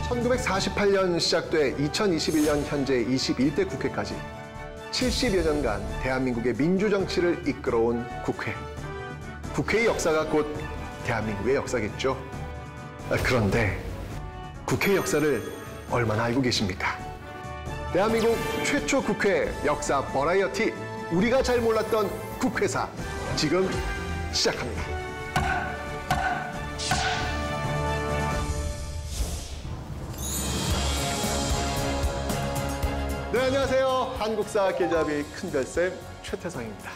1948년 시작돼 2021년 현재 21대 국회까지 70여 년간 대한민국의 민주정치를 이끌어온 국회. 국회의 역사가 곧 대한민국의 역사겠죠. 그런데 국회 역사를 얼마나 알고 계십니까? 대한민국 최초 국회 역사 버라이어티, 우리가 잘 몰랐던 국회사, 지금 시작합니다. 네, 안녕하세요. 한국사 계좌비 큰별쌤 최태성입니다.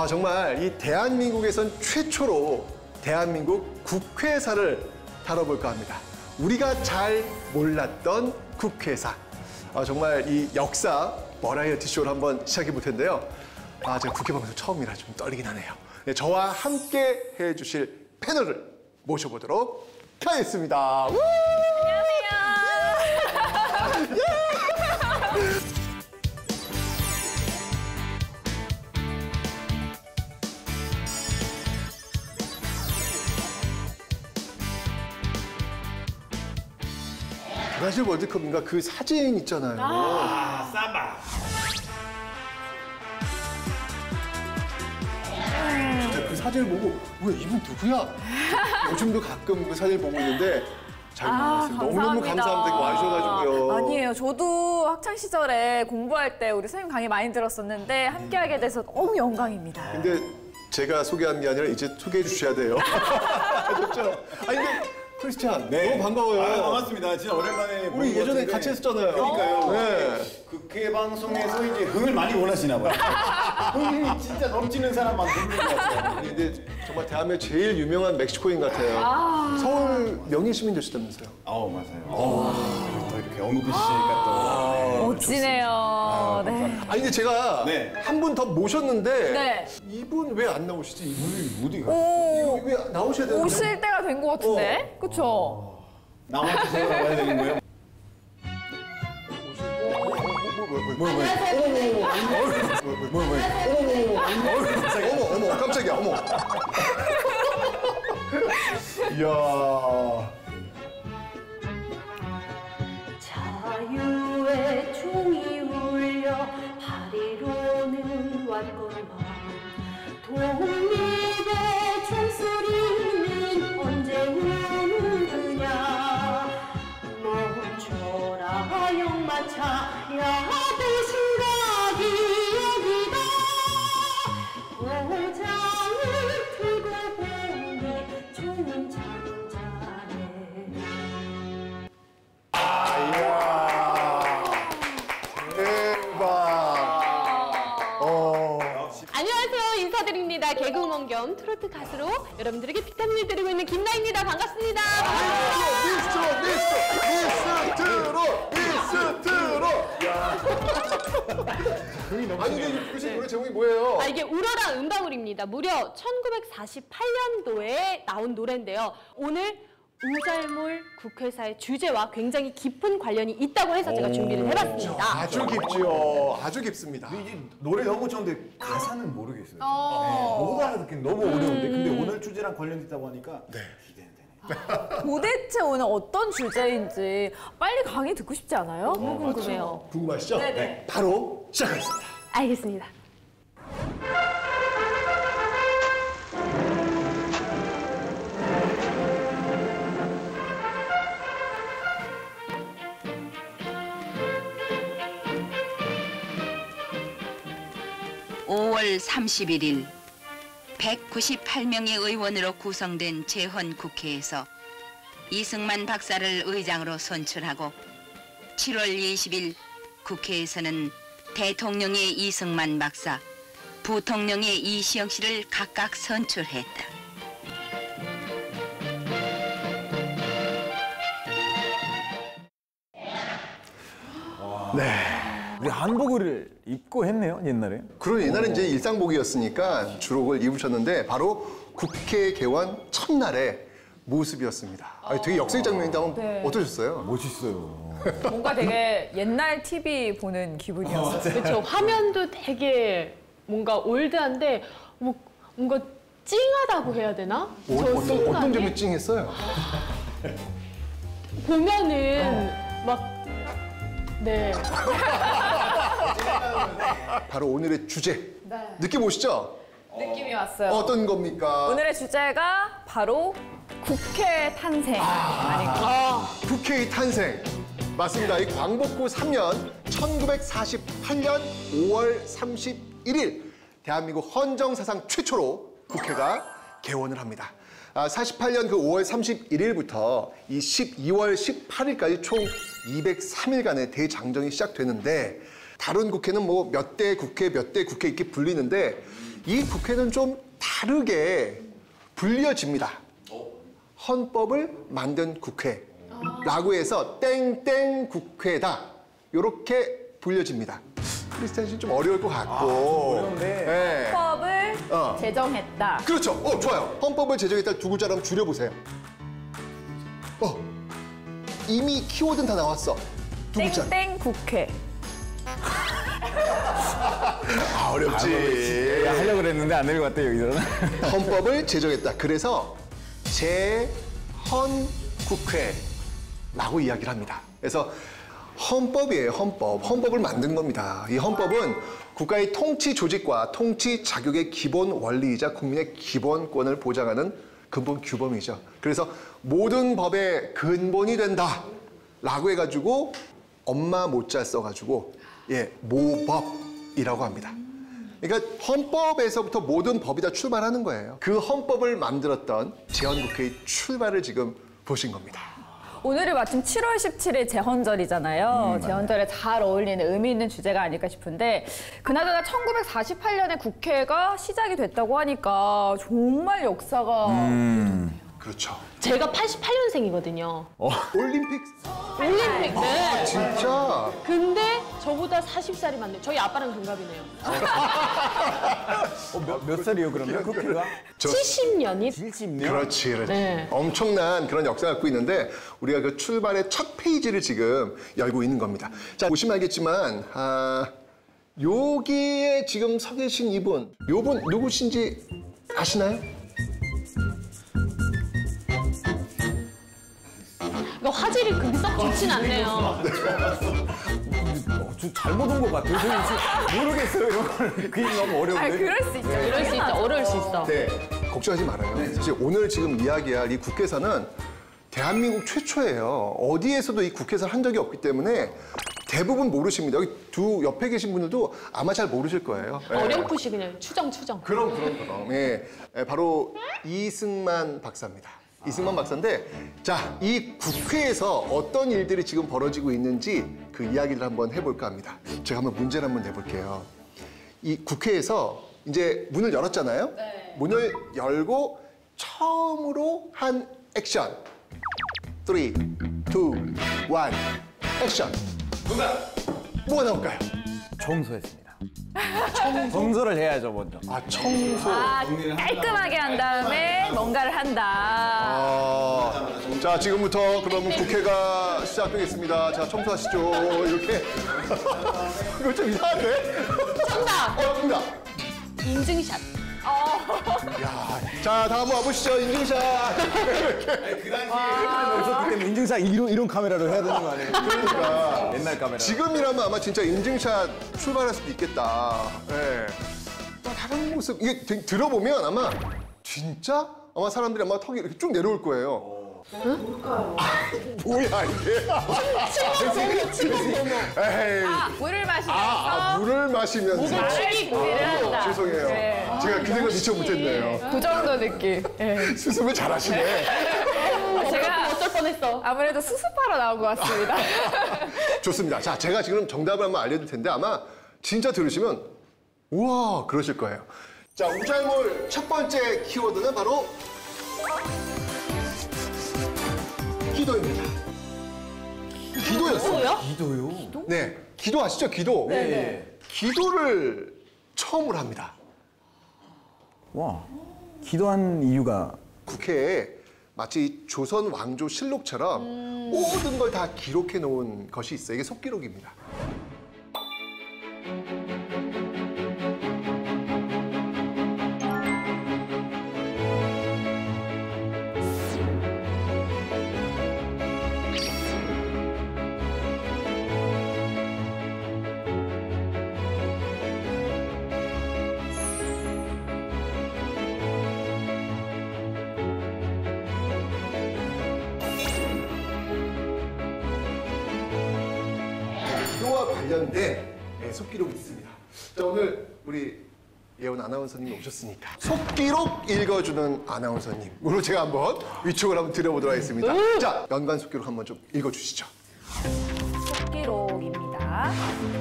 정말 이 대한민국에선 최초로 대한민국 국회사를 다뤄볼까 합니다. 우리가 잘 몰랐던 국회사. 정말 이 역사 버라이어티 쇼를 한번 시작해 볼 텐데요. 제가 국회 방송 처음이라 좀 떨리긴 하네요. 네, 저와 함께 해주실 패널을 모셔보도록 하겠습니다. 안녕하세요. 브라질 월드컵인가 그 사진 있잖아요. 삼바. 진짜 그 사진을 보고 왜 이분 누구야? 요즘도 가끔 그 사진을 보고 있는데 잘 나왔어요. 너무너무 감사합니다. 와주셔가지고요. 아니에요. 저도 학창 시절에 공부할 때 우리 선생님 강의 많이 들었었는데 함께하게 돼서 너무 영광입니다. 근데 제가 소개하는 게 아니라 이제 소개해 주셔야 돼요. 그렇죠? 근데 크리스찬, 네. 너무 반가워요. 반갑습니다. 진짜 오랜만에 우리 예전에 같이 했었잖아요. 그러니까요. 네. 국회 방송에서 이제 흥을 많이 원하시나 봐요. 흥이 진짜 넘치는 사람만 듣는 것 같아요. 근데 정말 대한민국 제일 유명한 멕시코인 같아요. 서울 명예 시민 되셨다면서요? 맞아요. 또 이렇게 언급해주시니까 또. 멋지네요. 네. 근데 제가 네. 한 분 더 모셨는데 네. 이분 왜 안 나오시지? 이분이 어디 가? 오, 왜 나오셔야 되는데? 오실 때가 된 것 같은데? 그쵸? 나한테 생각을 해야 되는 거예요? 어머, 깜짝이야, 어머. 이야. 자유의 종이 울려 파리로는 왔건만 독립의 총소리는 언제 우느냐 멈춰라 영마차 야도 심각이 여기다 도장을 들고 보니 종은 잔잔해. 안녕하세요. 인사드립니다. 개그우먼 겸 트로트 가수로 여러분들에게 비타민을 드리고 있는 김나입니다. 반갑습니다. 미스트로. 아니, 근데 이 노래 제목이 뭐예요? 이게 울어라 은방울입니다. 무려 1948년도에 나온 노래인데요. 오늘 우잘몰 국회사의 주제와 굉장히 깊은 관련이 있다고 해서 제가 준비를 해봤습니다. 아주 깊죠. 아주 깊습니다. 이제 노래 너무 좋은데 가사는 모르겠어요. 못 알아듣긴 너무 어려운데 근데 오늘 주제랑 관련이 있다고 하니까 기대되네요. 도대체 오늘 어떤 주제인지 빨리 강의 듣고 싶지 않아요? 너무 궁금해요. 궁금하시죠? 네네. 바로 시작하겠습니다. 알겠습니다. (5월 31일) 198명의 의원으로 구성된 재헌국회에서 이승만 박사를 의장으로 선출하고 7월 20일 국회에서는 대통령의 이승만 박사, 부통령의 이시영 씨를 각각 선출했다. 네. 우리 한복을 입고 했네요, 옛날에. 그런 옛날에 이제 일상복이었으니까 주로 그걸 입으셨는데 바로 국회 개원 첫날의 모습이었습니다. 되게 역사적 장면인데 한번 네. 어떠셨어요? 멋있어요. 뭔가 되게 옛날 TV 보는 기분이었어요. 그렇죠. 화면도 되게 뭔가 올드한데 뭔가 찡하다고 해야 되나? 어떤 점이 찡했어요? 보면은 막 네. 바로 오늘의 주제. 느낌 오시죠? 느낌이 왔어요. 어떤 겁니까? 오늘의 주제가 바로 국회 탄생 아닐까. 국회의 탄생. 맞습니다. 이 광복후 3년 1948년 5월 31일 대한민국 헌정사상 최초로 국회가 개원을 합니다. 48년 그 5월 31일부터 이 12월 18일까지 총 203일간의 대장정이 시작되는데 다른 국회는 뭐 몇 대 국회 이렇게 불리는데 이 국회는 좀 다르게 불려집니다. 헌법을 만든 국회라고 해서 땡땡 국회다 이렇게 불려집니다. 크리스찬 씨 좀 어려울 것 같고. 어려운데. 네. 헌법을 제정했다. 그렇죠. 좋아요. 헌법을 제정했다 두 글자로 한번 줄여보세요. 이미 키워드는 다 나왔어. 두 글자. 땡땡 국회. 어렵지. 하려고 그랬는데 안 될 것 같아 여기서는. 헌법을 제정했다. 그래서 제헌국회라고 이야기를 합니다. 그래서 헌법이에요, 헌법. 헌법을 만든 겁니다. 이 헌법은 국가의 통치 조직과 통치 자격의 기본 원리이자 국민의 기본권을 보장하는 근본 규범이죠. 그래서 모든 법의 근본이 된다라고 해가지고 엄마 모자 써가지고 모법이라고 합니다. 그러니까 헌법에서부터 모든 법이 다 출발하는 거예요. 그 헌법을 만들었던 제헌국회의 출발을 지금 보신 겁니다. 오늘이 마침 7월 17일 제헌절이잖아요. 제헌절에 잘 어울리는 의미 있는 주제가 아닐까 싶은데 그나저나 1948년에 국회가 시작이 됐다고 하니까 정말 역사가 그렇죠. 제가 88년생이거든요. 올림픽. 올림픽 네. 진짜. 근데 저보다 40살이 많네요. 저희 아빠랑 동갑이네요. 몇 살이에요 그러면 국회가? 70년이 70년? 그렇지. 네. 엄청난 그런 역사를 갖고 있는데 우리가 그 출발의 첫 페이지를 지금 열고 있는 겁니다. 자, 보시면 알겠지만 여기에 지금 서 계신 이분 누구신지 아시나요? 이거 화질이 그렇게 썩 좋진 않네요. 잘못 온 것 같아요. 모르겠어요 이런 걸. 그게 너무 어려운데. 그럴 수 있죠. 이럴 수 있죠. 어려울 수 있어. 네, 걱정하지 말아요. 사실 오늘 지금 이야기할 이 국회사는 대한민국 최초예요. 어디에서도 이 국회사를 한 적이 없기 때문에 대부분 모르십니다. 여기 두 옆에 계신 분들도 아마 잘 모르실 거예요. 네. 어렴풋이 그냥 추정. 그럼. 네, 바로 이승만 박사입니다. 이승만 박사인데, 자, 이 국회에서 어떤 일들이 지금 벌어지고 있는지 그 이야기를 한번 해볼까 합니다. 제가 한번 문제를 한번 내볼게요. 이 국회에서 이제 문을 열었잖아요. 네. 문을 열고 처음으로 한 액션. 3, 2, 1, 액션. 뭐가 나올까요? 청소했습니다. 청소를 해야죠 먼저. 청소. 깔끔하게 한 다음에 뭔가를 한다. 자, 지금부터 그러면 국회가 시작되겠습니다. 자, 청소하시죠. 이렇게. 이거 좀 이상한데? 정답! 정답. 인증샷. 자, 다음 와보시죠. 인증샷. 그렇기 때문에 인증샷 이런 카메라로 해야 되는 거 아니에요? 그러니까. 옛날 카메라. 지금이라면 아마 진짜 인증샷 출발할 수도 있겠다. 네. 또 다른 모습. 이게 들어보면 아마 진짜 아마 사람들이 아마 턱이 이렇게 쭉 내려올 거예요. 뭐야, 이게? 에이. 물을 마시면서 물을 마시면서. 일을 한다. 죄송해요. 네. 제가 그 생각 미처 못했네요. 그 정도 느낌. 네. 수습을 잘하시네. 제가 어쩔 뻔했어. 아무래도 수습하러 나온 것 같습니다. 좋습니다. 자, 제가 지금 정답을 한번 알려드릴 텐데 아마 진짜 들으시면 우와 그러실 거예요. 자, 우잘몰 첫 번째 키워드는 바로 기도입니다. 기도였어요. 기도요? 네, 기도 아시죠? 기도. 네. 기도를 처음으로 합니다. 와, 기도한 이유가 국회에 마치 조선 왕조 실록처럼 모든 걸 다 기록해 놓은 것이 있어요. 이게 속기록입니다. 관련된 속기록이 있습니다. 자, 오늘 우리 예원 아나운서님이 오셨으니까 속기록 읽어주는 아나운서님으로 제가 한번 위촉을 한번 드려보도록 하겠습니다. 자, 연관 속기록 한번 좀 읽어주시죠. 속기록입니다.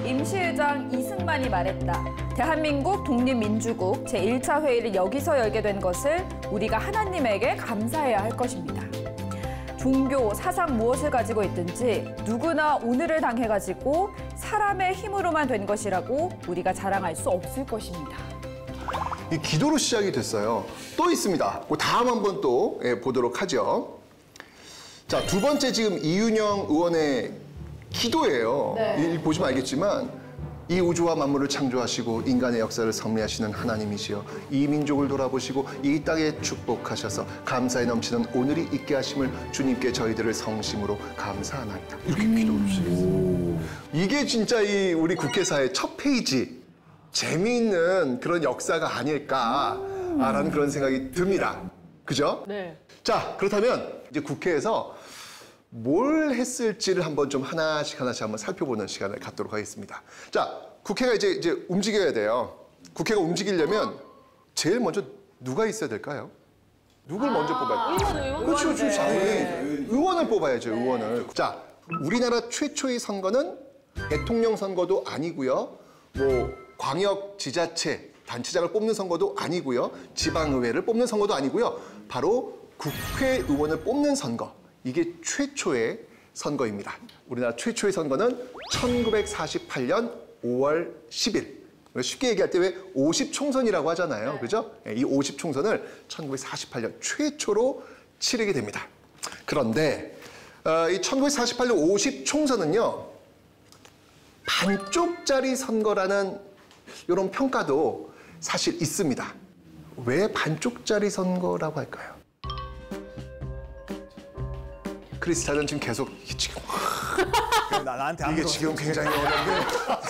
임시회장 이승만이 말했다. 대한민국 독립민주국 제1차 회의를 여기서 열게 된 것을 우리가 하나님에게 감사해야 할 것입니다. 종교, 사상 무엇을 가지고 있든지 누구나 오늘을 당해가지고 사람의 힘으로만 된 것이라고 우리가 자랑할 수 없을 것입니다. 이 기도로 시작이 됐어요. 또 있습니다. 그 다음 한번 또 보도록 하죠. 자, 두 번째 지금 이윤영 의원의 기도예요. 이 보시면 알겠지만 이 우주와 만물을 창조하시고 인간의 역사를 섭리하시는 하나님이시여 이 민족을 돌아보시고 이 땅에 축복하셔서 감사에 넘치는 오늘이 있게 하심을 주님께 저희들을 성심으로 감사하나이다. 이렇게 기도를 시작했어요. 이게 진짜 이 우리 국회사의 첫 페이지 재미있는 그런 역사가 아닐까라는 그런 생각이 듭니다. 그죠? 네. 자, 그렇다면 이제 국회에서 뭘 했을지를 한번 좀 하나씩 한번 살펴보는 시간을 갖도록 하겠습니다. 자, 국회가 이제 움직여야 돼요. 국회가 움직이려면 제일 먼저 누가 있어야 될까요? 누굴 먼저 뽑아야 돼요? 그렇죠, 당연히 의원을 뽑아야죠, 의원을. 자, 우리나라 최초의 선거는 대통령 선거도 아니고요, 뭐 광역 지자체 단체장을 뽑는 선거도 아니고요, 지방의회를 뽑는 선거도 아니고요, 바로 국회의원을 뽑는 선거. 이게 최초의 선거입니다. 우리나라 최초의 선거는 1948년 5월 10일. 쉽게 얘기할 때 왜 50총선이라고 하잖아요. 그죠? 이 50총선을 1948년 최초로 치르게 됩니다. 그런데 이 1948년 50총선은요. 반쪽짜리 선거라는 이런 평가도 사실 있습니다. 왜 반쪽짜리 선거라고 할까요? 크리스찬은 지금 계속 지금 나한테 안 이게 물어봐. 지금 굉장히 어려운데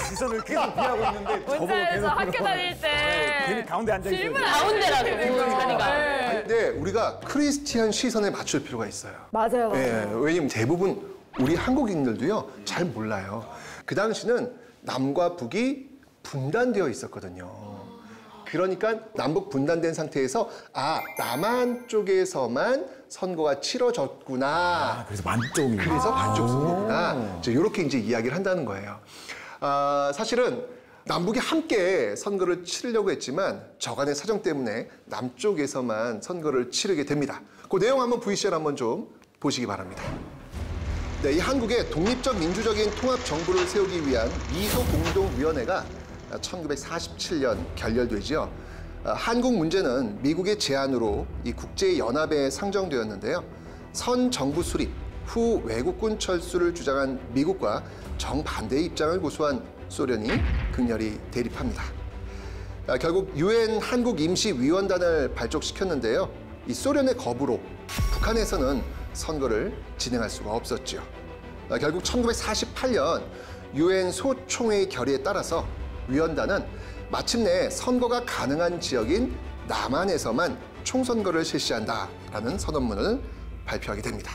시선을 계속 피하고 있는데 저보고 문자에서 계속 학교 물어봐요. 다닐 때 괜히 가운데 앉아 있어요. 질문 가운데라고 자리가. 근데 우리가 크리스티안 시선에 맞출 필요가 있어요. 맞아요. 예, 왜냐면 대부분 우리 한국인들도요 잘 몰라요. 그 당시는 남과 북이 분단되어 있었거든요. 그러니까 남북 분단된 상태에서 남한 쪽에서만 선거가 치러졌구나. 그래서 반쪽이. 그래서 반쪽 선거구나. 이렇게 이제 이야기를 한다는 거예요. 사실은 남북이 함께 선거를 치르려고 했지만 저간의 사정 때문에 남쪽에서만 선거를 치르게 됩니다. 그 내용 한번 VCR 한번 좀 보시기 바랍니다. 네, 이 한국의 독립적 민주적인 통합 정부를 세우기 위한 미소공동위원회가 1947년 결렬되지요. 한국 문제는 미국의 제안으로 이 국제연합에 상정되었는데요. 선 정부 수립, 후 외국군 철수를 주장한 미국과 정반대의 입장을 고수한 소련이 극렬히 대립합니다. 결국 유엔 한국 임시위원단을 발족시켰는데요. 이 소련의 거부로 북한에서는 선거를 진행할 수가 없었죠. 결국 1948년 유엔 소총회의 결의에 따라서 위원단은 마침내 선거가 가능한 지역인 남한에서만 총선거를 실시한다라는 선언문을 발표하게 됩니다.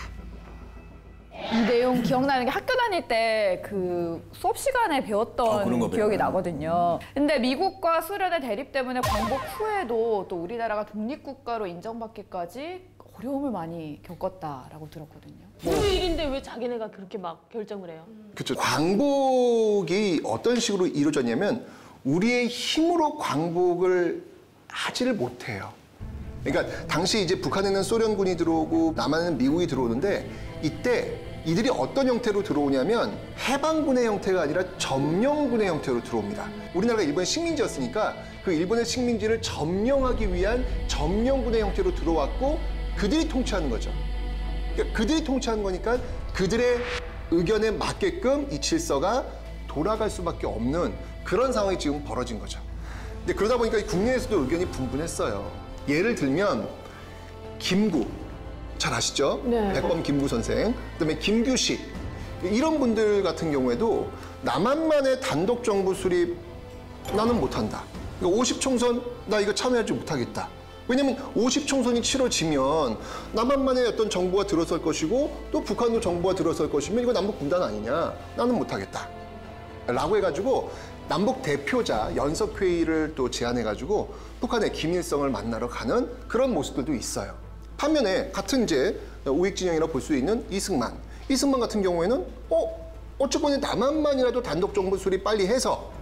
이 내용 기억나는 게 학교 다닐 때 그 수업 시간에 배웠던 그런 거 기억이 배워요. 나거든요. 근데 미국과 소련의 대립 때문에 광복 후에도 또 우리나라가 독립국가로 인정받기까지 어려움을 많이 겪었다라고 들었거든요. 우리 일인데 왜 자기네가 그렇게 막 결정을 해요? 그렇죠. 광복이 어떤 식으로 이루어졌냐면 우리의 힘으로 광복을 하지를 못해요. 그러니까 당시 이제 북한에는 소련군이 들어오고 남한에는 미국이 들어오는데 이때 이들이 어떤 형태로 들어오냐면 해방군의 형태가 아니라 점령군의 형태로 들어옵니다. 우리나라가 일본의 식민지였으니까 그 일본의 식민지를 점령하기 위한 점령군의 형태로 들어왔고 그들이 통치하는 거죠. 그러니까 그들이 통치하는 거니까 그들의 의견에 맞게끔 이 질서가 돌아갈 수밖에 없는 그런 상황이 지금 벌어진 거죠. 근데 그러다 보니까 국내에서도 의견이 분분했어요. 예를 들면 김구, 잘 아시죠? 네. 백범 김구 선생, 그다음에 김규식 이런 분들 같은 경우에도 남한만의 단독 정부 수립 나는 못한다. 그러니까 50총선 나 이거 참여하지 못하겠다. 왜냐면 50총선이 치러지면 남한만의 어떤 정부가 들어설 것이고 또 북한도 정부가 들어설 것이면 이거 남북 분단 아니냐. 나는 못하겠다. 라고 해가지고 남북 대표자 연석회의를 또 제안해가지고 북한의 김일성을 만나러 가는 그런 모습들도 있어요. 반면에 같은 이제 우익 진영이라고 볼 수 있는 이승만 같은 경우에는 어쨌건 남한만이라도 단독 정부 수립 빨리 해서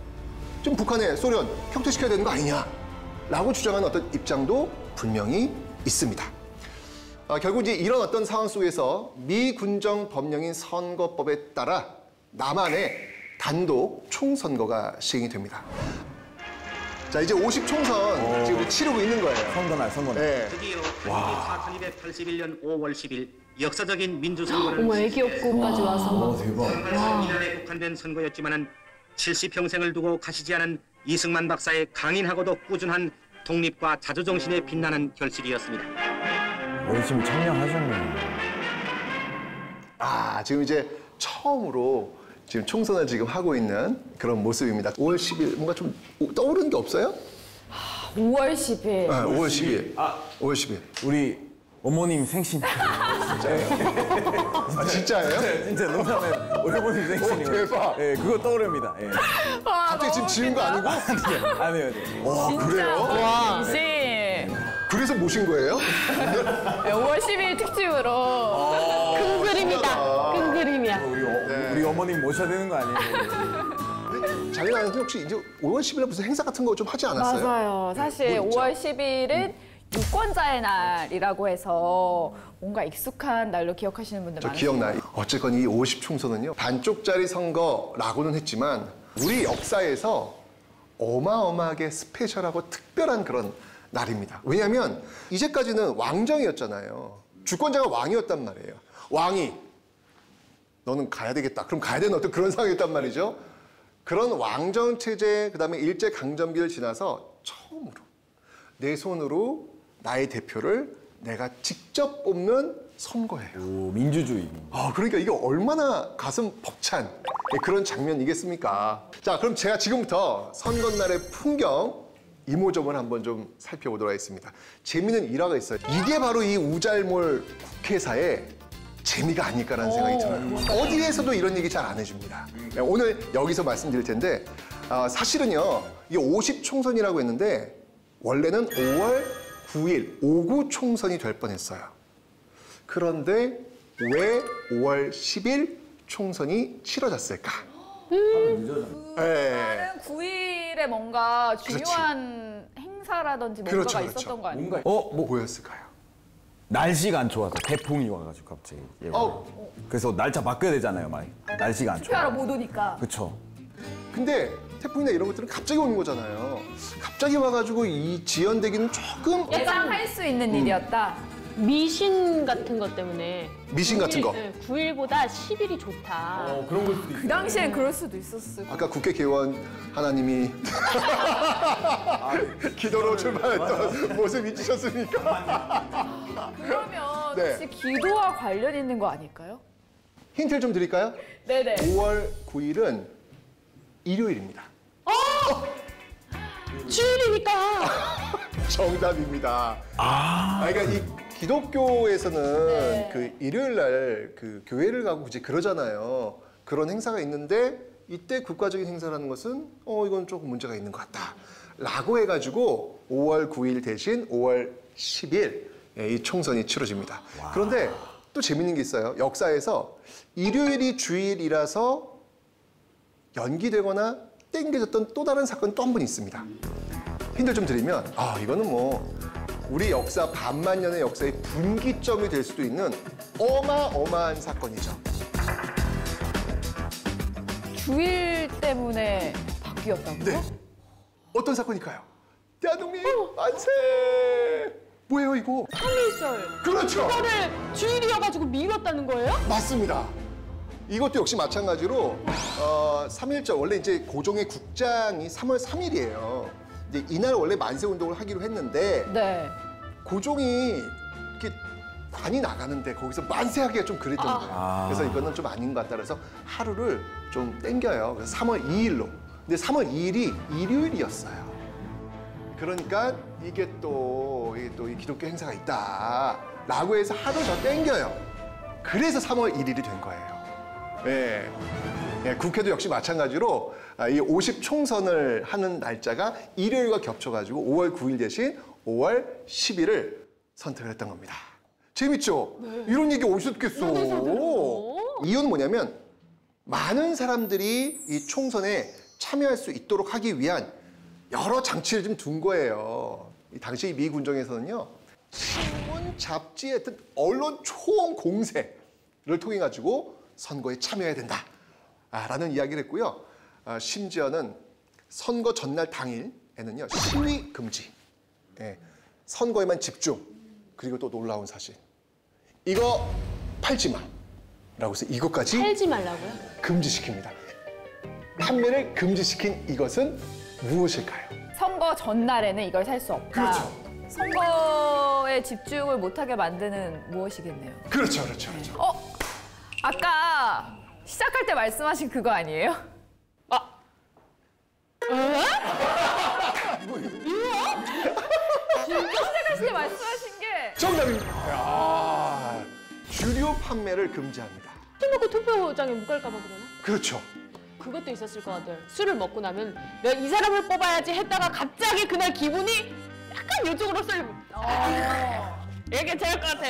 좀 북한의 소련 격퇴시켜야 되는 거 아니냐 라고 주장하는 어떤 입장도 분명히 있습니다. 결국 이제 이런 어떤 상황 속에서 미군정 법령인 선거법에 따라 남한의 단독 총선거가 시행이 됩니다. 자, 이제 50총선 지금 치르고 있는 거예요. 선거날. 네. 드디어 1281년 5월 10일 역사적인 민주선거를 어머, 애기 없고까지 와서. 대박. 32년에 국한된 선거였지만은 70평생을 두고 가시지 않은 이승만 박사의 강인하고도 꾸준한 독립과 자주정신에 빛나는 결실이었습니다. 열심히 청량하셨네요. 지금 이제 처음으로 지금 총선을 지금 하고 있는 그런 모습입니다. 5월 10일 뭔가 좀 떠오르는 게 없어요? 5월 10일. 네, 5월 10일. 5월 10일. 우리 어머님 생신. 진짜예요? 네, 진짜 농담에 우리 어머님 생신이에요. 대박. 예, 그거 떠오릅니다. 예. 갑자기 지금 지은 거 아니고? 아니에요. 와, 그래요? 와. 그래서 모신 거예요? 5월 10일 특집으로. 큰 그림이다. 큰 그림이야. 우리 어머님 모셔야 되는 거 아니에요? 장인아는 혹시 이제 5월 10일에 무슨 행사 같은 거 좀 하지 않았어요? 맞아요. 사실 뭐 있죠? 5월 10일은 유권자의 날이라고 해서 뭔가 익숙한 날로 기억하시는 분들 저 많으세요. 기억나요. 어쨌건 이 50총선은요. 반쪽짜리 선거라고는 했지만 우리 역사에서 어마어마하게 스페셜하고 특별한 그런 날입니다. 왜냐하면 이제까지는 왕정이었잖아요. 주권자가 왕이었단 말이에요. 왕이 너는 가야 되겠다. 그럼 가야 되는 어떤 그런 상황이었단 말이죠. 그런 왕정 체제 그다음에 일제 강점기를 지나서 처음으로 내 손으로 나의 대표를 내가 직접 뽑는 선거예요. 오, 민주주의. 그러니까 이게 얼마나 가슴 벅찬 그런 장면이겠습니까? 자, 그럼 제가 지금부터 선거날의 풍경 이모저모를 한번 좀 살펴보도록 하겠습니다. 재미있는 일화가 있어요. 이게 바로 이 우잘몰 국회사의 재미가 아닐까라는 생각이 들어요. 어디에서도 이런 얘기 잘 안 해줍니다. 오늘 여기서 말씀드릴 텐데 사실은요, 이게 50총선이라고 했는데 원래는 5월 9일 5구 총선이 될 뻔했어요. 그런데 왜 5월 10일 총선이 치러졌을까? 그날은 9일에 뭔가 중요한 행사라든지 뭔가가 그렇죠. 있었던 거 아니에요? 뭐 보였을까요? 날씨가 안 좋아서 태풍이 와가지고 갑자기. 그래서 날짜 바꿔야 되잖아요, 많이. 날씨가 안 투표하러 좋아. 못 오니까. 그렇죠. 근데 태풍이나 이런 것들은 갑자기 오는 거잖아요. 갑자기 와가지고 이 지연되기는 조금 예상할 수 있는 일이었다. 미신 같은 것 때문에. 미신 같은 거. 9일보다 10일이 좋다. 그런 걸 수도 있어요. 그 당시엔 그럴 수도 있었을 거예요. 아까 국회 개원 하나님이 기도로 출발했던 모습 잊으셨습니까? 그러면 네. 혹시 기도와 관련 있는 거 아닐까요? 힌트를 좀 드릴까요? 네네. 5월 9일은 일요일입니다. 주일이니까. 정답입니다. 그러니까 이 기독교에서는 네. 그 일요일 날 그 교회를 가고 이제 그러잖아요. 그런 행사가 있는데 이때 국가적인 행사라는 것은 이건 조금 문제가 있는 것 같다. 라고 해가지고 5월 9일 대신 5월 10일 이 총선이 치러집니다. 그런데 또 재밌는 게 있어요. 역사에서 일요일이 주일이라서 연기되거나 땡겨졌던 또 다른 사건이 또 한 번 있습니다. 힌트 좀 드리면 이거는 뭐 우리 역사 반만 년의 역사의 분기점이 될 수도 있는 어마어마한 사건이죠. 주일 때문에 바뀌었다고요? 네. 어떤 사건일까요? 대한독립 만세! 뭐예요 이거? 삼일절. 그렇죠. 그거를 주일이어가지고 미뤘다는 거예요? 맞습니다. 이것도 역시 마찬가지로 3.1절 원래 이제 고종의 국장이 3월 3일이에요. 근데 이날 원래 만세 운동을 하기로 했는데 네. 고종이 이렇게 관이 나가는데 거기서 만세하기가 좀 그랬던 거예요. 그래서 이거는 좀 아닌 것 같다 그래서 하루를 좀 땡겨요. 그래서 3월 2일로. 근데 3월 2일이 일요일이었어요. 그러니까 이게 또 이 기독교 행사가 있다라고 해서 하루 더 땡겨요. 그래서 3월 1일이 된 거예요. 네. 예, 국회도 역시 마찬가지로 이 50 총선을 하는 날짜가 일요일과 겹쳐가지고 5월 9일 대신 5월 10일을 선택을 했던 겁니다. 재밌죠? 이런 얘기 어디서 듣겠어? 이유는 뭐냐면 많은 사람들이 이 총선에 참여할 수 있도록 하기 위한 여러 장치를 좀 둔 거예요. 이 당시 미 군정에서는요, 신문, 잡지, 하여튼 언론 초원 공세를 통해 가지고 선거에 참여해야 된다라는 이야기를 했고요. 심지어는 선거 전날 당일에는요, 시위 금지, 예, 선거에만 집중, 그리고 또 놀라운 사실, 이거 팔지 마라고 해서 이것까지 팔지 말라고요? 금지시킵니다. 판매를 금지시킨 이것은 무엇일까요? 선거 전날에는 이걸 살 수 없다. 그렇죠. 선거에 집중을 못하게 만드는 무엇이겠네요. 그렇죠. 아까 시작할 때 말씀하신 그거 아니에요? 시작하실 때 말씀하신 게 정답입니다. 주류 판매를 금지합니다. 술 먹고 투표장에 못 갈까 봐 그러나? 그렇죠. 그것도 있었을 것 같아요. 술을 먹고 나면 내가 이 사람을 뽑아야지 했다가 갑자기 그날 기분이 약간 이쪽으로 쏠리고 이게 제일 것 같아.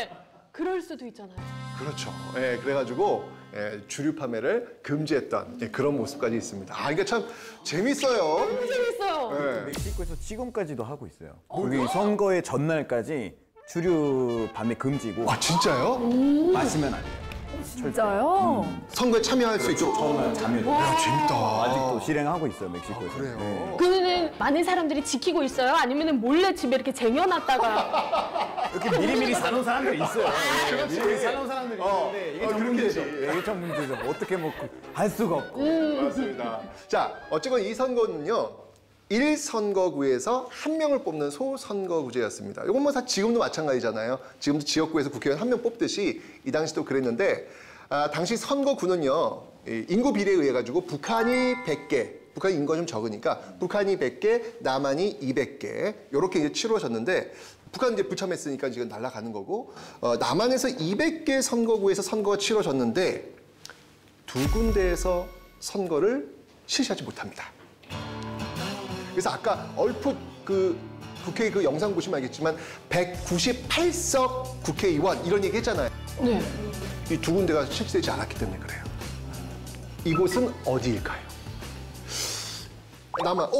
그럴 수도 있잖아요. 그렇죠. 예, 그래가지고 주류 판매를 금지했던 그런 모습까지 있습니다. 이게 참 재밌어요. 너무 재밌어요. 예. 멕시코에서 지금까지도 하고 있어요. 여기 선거의 전날까지 주류 판매 금지고 와, 진짜요? 마시면 안 돼요. 진짜요? 선거에 참여할 수 있도록. 처음에 참여. 야, 재밌다. 아직도 실행하고 있어요, 멕시코에서. 그래요? 네. 그는 많은 사람들이 지키고 있어요? 아니면 몰래 집에 이렇게 쟁여놨다가 이렇게 미리미리 사놓은 사람들이 있어요. 미리미리 사놓은 사람들이 있는데 이게 좀 문제죠. 이게 좀 문제죠. 어떻게 먹고 할 수가 없고. 맞습니다. 자, 어쨌건 이 선거는요, 1선거구에서 한 명을 뽑는 소선거구제였습니다. 이건 뭐 지금도 마찬가지잖아요. 지금도 지역구에서 국회의원 한 명 뽑듯이 이 당시도 그랬는데, 당시 선거구는요, 인구 비례에 의해 가지고 북한이 100개, 북한이 인구가 좀 적으니까 북한이 100개, 남한이 200개 이렇게 이제 치러졌는데, 북한 이제 불참했으니까 지금 날아가는 거고, 남한에서 200개 선거구에서 선거가 치러졌는데 두 군데에서 선거를 실시하지 못합니다. 그래서 아까 얼핏 그 국회 그 영상 보시면 알겠지만 198석 국회의원 이런 얘기 했잖아요. 네. 이 두 군데가 실시되지 않았기 때문에 그래요. 이곳은 어디일까요? 남한,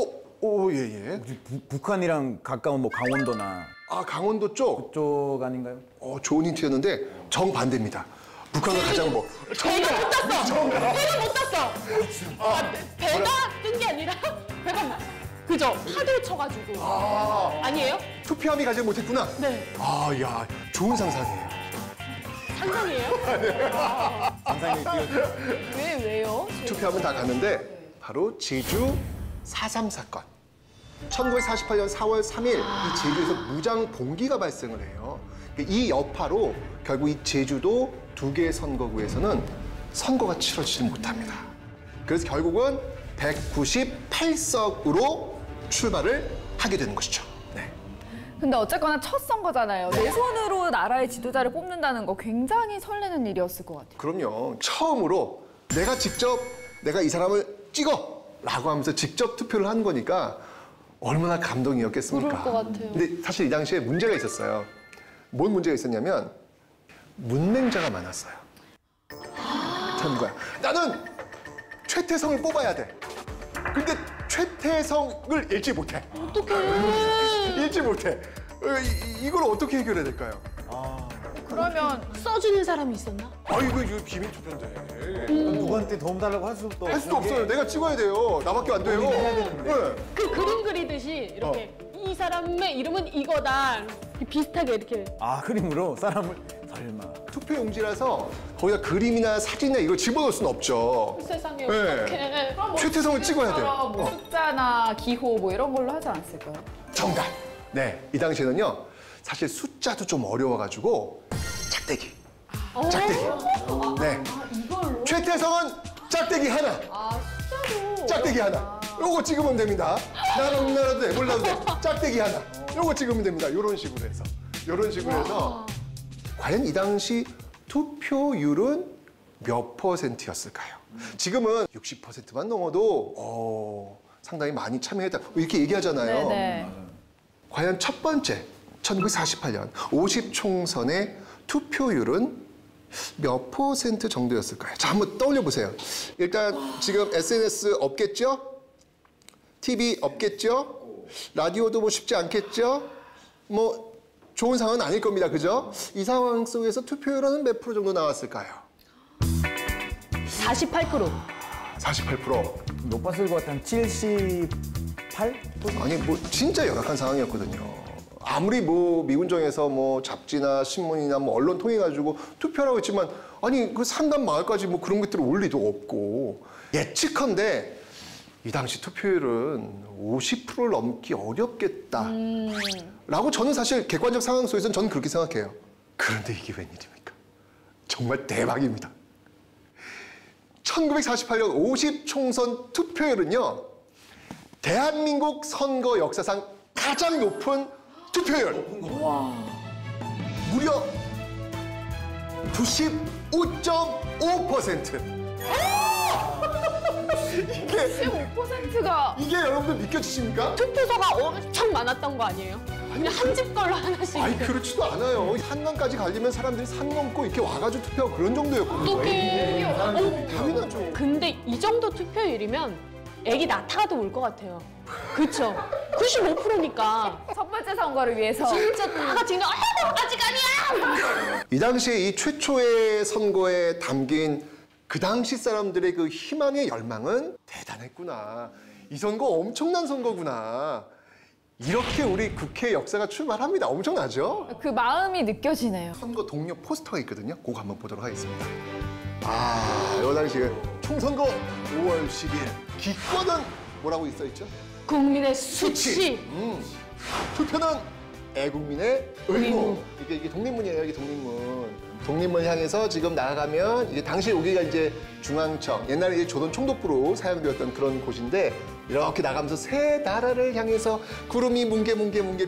예. 혹시 북한이랑 가까운 뭐 강원도나 강원도 쪽. 그쪽 아닌가요? 좋은 힌트였는데 정반대입니다. 북한과 가장 뭐. 배가 못 땄어. 배가 못 땄어. 배가 뜬 게 아니라 배가 그죠? 파도 쳐가지고. 아니에요? 투표함이 가지 못했구나. 네. 야, 좋은 상상이에요. 상상이에요? 상상력이 뛰어들어요. 왜요? 투표함은 다 갔는데 바로 제주 4.3 사건. 1948년 4월 3일 이 제주에서 무장 봉기가 발생을 해요. 이 여파로 결국 이 제주도 두 개의 선거구에서는 선거가 치러지지 못합니다. 그래서 결국은 198석으로 출발을 하게 되는 것이죠. 네. 근데 어쨌거나 첫 선거잖아요. 내 손으로 나라의 지도자를 뽑는다는 거 굉장히 설레는 일이었을 것 같아요. 그럼요. 처음으로 내가 이 사람을 찍어! 라고 하면서 직접 투표를 한 거니까 얼마나 감동이었겠습니까? 그럴 것 같아요. 근데 사실 이 당시에 문제가 있었어요. 뭔 문제가 있었냐면 문맹자가 많았어요. 전과 나는 최태성을 뽑아야 돼. 근데 최태성을 읽지 못해. 어떡해. 읽지 못해. 이걸 어떻게 해결해야 될까요? 그러면 써주는 사람이 있었나? 이거 비밀 투표인데. 누구한테 도움 달라고 할 수도 할 수도 없어요. 내가 찍어야 돼요. 나밖에 안 돼요. 해야 되는데. 네. 그 그림 그리듯이 이렇게 이 사람의 이름은 이거다. 비슷하게 이렇게. 그림으로 사람을 설마. 투표 용지라서 거기다 그림이나 사진이나 이걸 집어넣을 수는 없죠. 세상에 네. 어떡해. 최태성을 찍어야 돼요. 뭐 숫자나 기호 뭐 이런 걸로 하지 않았을까요? 정답. 네, 이 당시에는요. 사실 숫자도 좀 어려워가지고 짝대기. 네. 이걸로? 최태성은 짝대기 하나. 숫자도. 짝대기 하나. 요거 찍으면 됩니다. 나는 나라도 돼, 몰라도 돼. 짝대기 하나. 요거 찍으면 됩니다. 요런 식으로 해서. 과연 이 당시 투표율은 몇 %였을까요? 지금은 60%만 넘어도 상당히 많이 참여했다 이렇게 얘기하잖아요. 네네. 과연 첫 번째 1948년 50총선의 투표율은 몇 % 정도였을까요? 자, 한번 떠올려 보세요. 일단 지금 SNS 없겠죠? TV 없겠죠? 라디오도 뭐 쉽지 않겠죠? 뭐 좋은 상황은 아닐 겁니다. 그죠? 이 상황 속에서 투표율은 몇 프로 정도 나왔을까요? 48%. 48%. 높았을 것 같은 78%? 아니 뭐 진짜 열악한 상황이었거든요. 아무리 뭐 미군정에서 뭐 잡지나 신문이나 뭐 언론 통해 가지고 투표라고 했지만 아니 그 산단 마을까지 뭐 그런 것들을 올 리도 없고 예측컨대 이 당시 투표율은 50%를 넘기 어렵겠다라고 저는 사실 객관적 상황 속에서는 저는 그렇게 생각해요. 그런데 이게 웬일입니까? 정말 대박입니다. 1948년 50총선 투표율은요. 대한민국 선거 역사상 가장 높은 투표율. 무려 95.5%. 이게 15%가 이게 여러분들 믿겨지십니까? 투표소가 엄청 많았던 거 아니에요? 그냥 한 집 걸로 하나씩. 아니 그렇지도 않아요. 한강까지 가려면 사람들이 산 넘고 이렇게 와가지고 투표하고 그런 정도였거든요. 어떡해. 당연하죠. 근데 이 정도 투표율이면 애기 낳다가도 올 것 같아요. 그쵸? 95%니까. 첫 번째 선거를 위해서. 진짜 다 같이 그냥 아직 아니야! 이 당시에 이 최초의 선거에 담긴 그 당시 사람들의 그 희망의 열망은 대단했구나. 이 선거 엄청난 선거구나. 이렇게 우리 국회 역사가 출발합니다. 엄청나죠? 그 마음이 느껴지네요. 선거 동료 포스터가 있거든요. 그거 한번 보도록 하겠습니다. 이 당시에 총선거 5월 10일 기권은 뭐라고 있어있죠? 국민의 수치. 투표는 애국민의 의무. 이게 독립문이에요. 이게 독립문. 독립문 향해서 지금 나아가면 이제 당시 여기가 이제 중앙청, 옛날에 이제 조선 총독부로 사용되었던 그런 곳인데 이렇게 나가면서 새 나라를 향해서 구름이 뭉게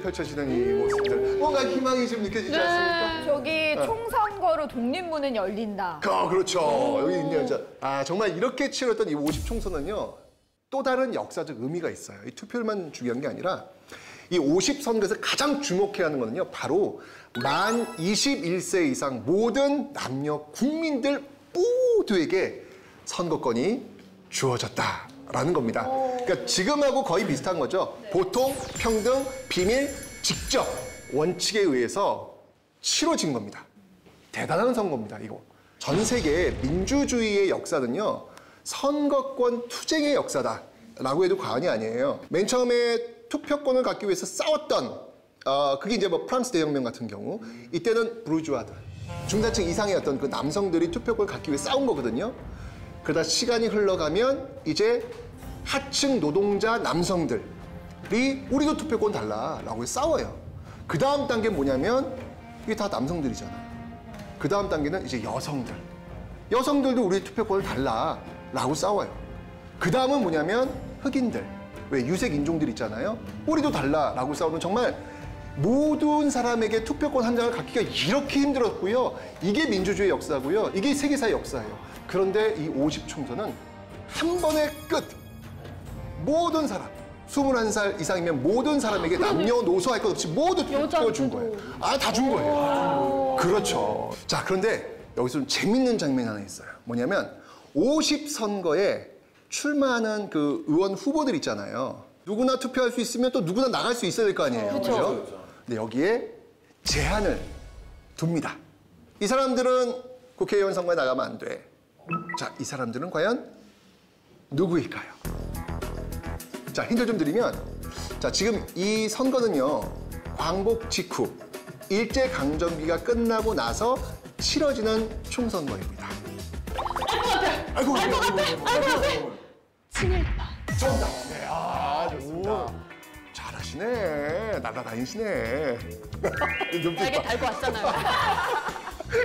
펼쳐지는 이 모습들. 뭔가 희망이 좀 느껴지지 않습니까? 저기 총선거로 독립문은 열린다. 그렇죠. 여기 있네요. 정말 이렇게 치렀던 이 50총선은요. 또 다른 역사적 의미가 있어요. 이 투표율만 중요한 게 아니라 이 50선거에서 가장 주목해야 하는 거는요. 바로 만 21세 이상 모든 남녀 국민들 모두에게 선거권이 주어졌다라는 겁니다. 그러니까 지금하고 거의 비슷한 거죠. 보통, 평등, 비밀, 직접 원칙에 의해서 치러진 겁니다. 대단한 선거입니다, 이거. 전 세계 민주주의의 역사는요. 선거권 투쟁의 역사다라고 해도 과언이 아니에요. 맨 처음에 투표권을 갖기 위해서 싸웠던 그게 이제 뭐 프랑스 대혁명 같은 경우 이때는 부르주아들, 중산층 이상의 어떤 그 남성들이 투표권을 갖기 위해 싸운 거거든요. 그러다 시간이 흘러가면 이제 하층 노동자 남성들이 우리도 투표권 달라라고 해서 싸워요. 그 다음 단계는 뭐냐면 이게 다 남성들이잖아요. 그 다음 단계는 이제 여성들. 여성들도 우리 투표권을 달라라고 싸워요. 그 다음은 뭐냐면 흑인들. 왜 유색 인종들 있잖아요. 우리도 달라라고 싸우는 정말 모든 사람에게 투표권 한 장을 갖기가 이렇게 힘들었고요. 이게 민주주의 역사고요. 이게 세계사의 역사예요. 그런데 이 50총선은 한 번의 끝. 모든 사람, 21살 이상이면 모든 사람에게 남녀노소 할 것 없이 모두 투표를 준 거예요. 다 준 거예요. 그렇죠. 자, 그런데 여기서 좀 재밌는 장면이 하나 있어요. 뭐냐면 50선거에 출마하는 그 의원 후보들 있잖아요. 누구나 투표할 수 있으면 또 누구나 나갈 수 있어야 될 거 아니에요. 그렇죠? 근데 여기에 제한을 둡니다. 이 사람들은 국회의원 선거에 나가면 안 돼. 자, 이 사람들은 과연 누구일까요? 자, 힌트 좀 드리면, 자, 지금 이 선거는요, 광복 직후 일제강점기가 끝나고 나서 치러지는 총선거입니다. 알 것 같아. 친일파. 정답. 네, 좋습니다. 잘하시네. 날아다니시네. 나에게 달고 왔잖아요.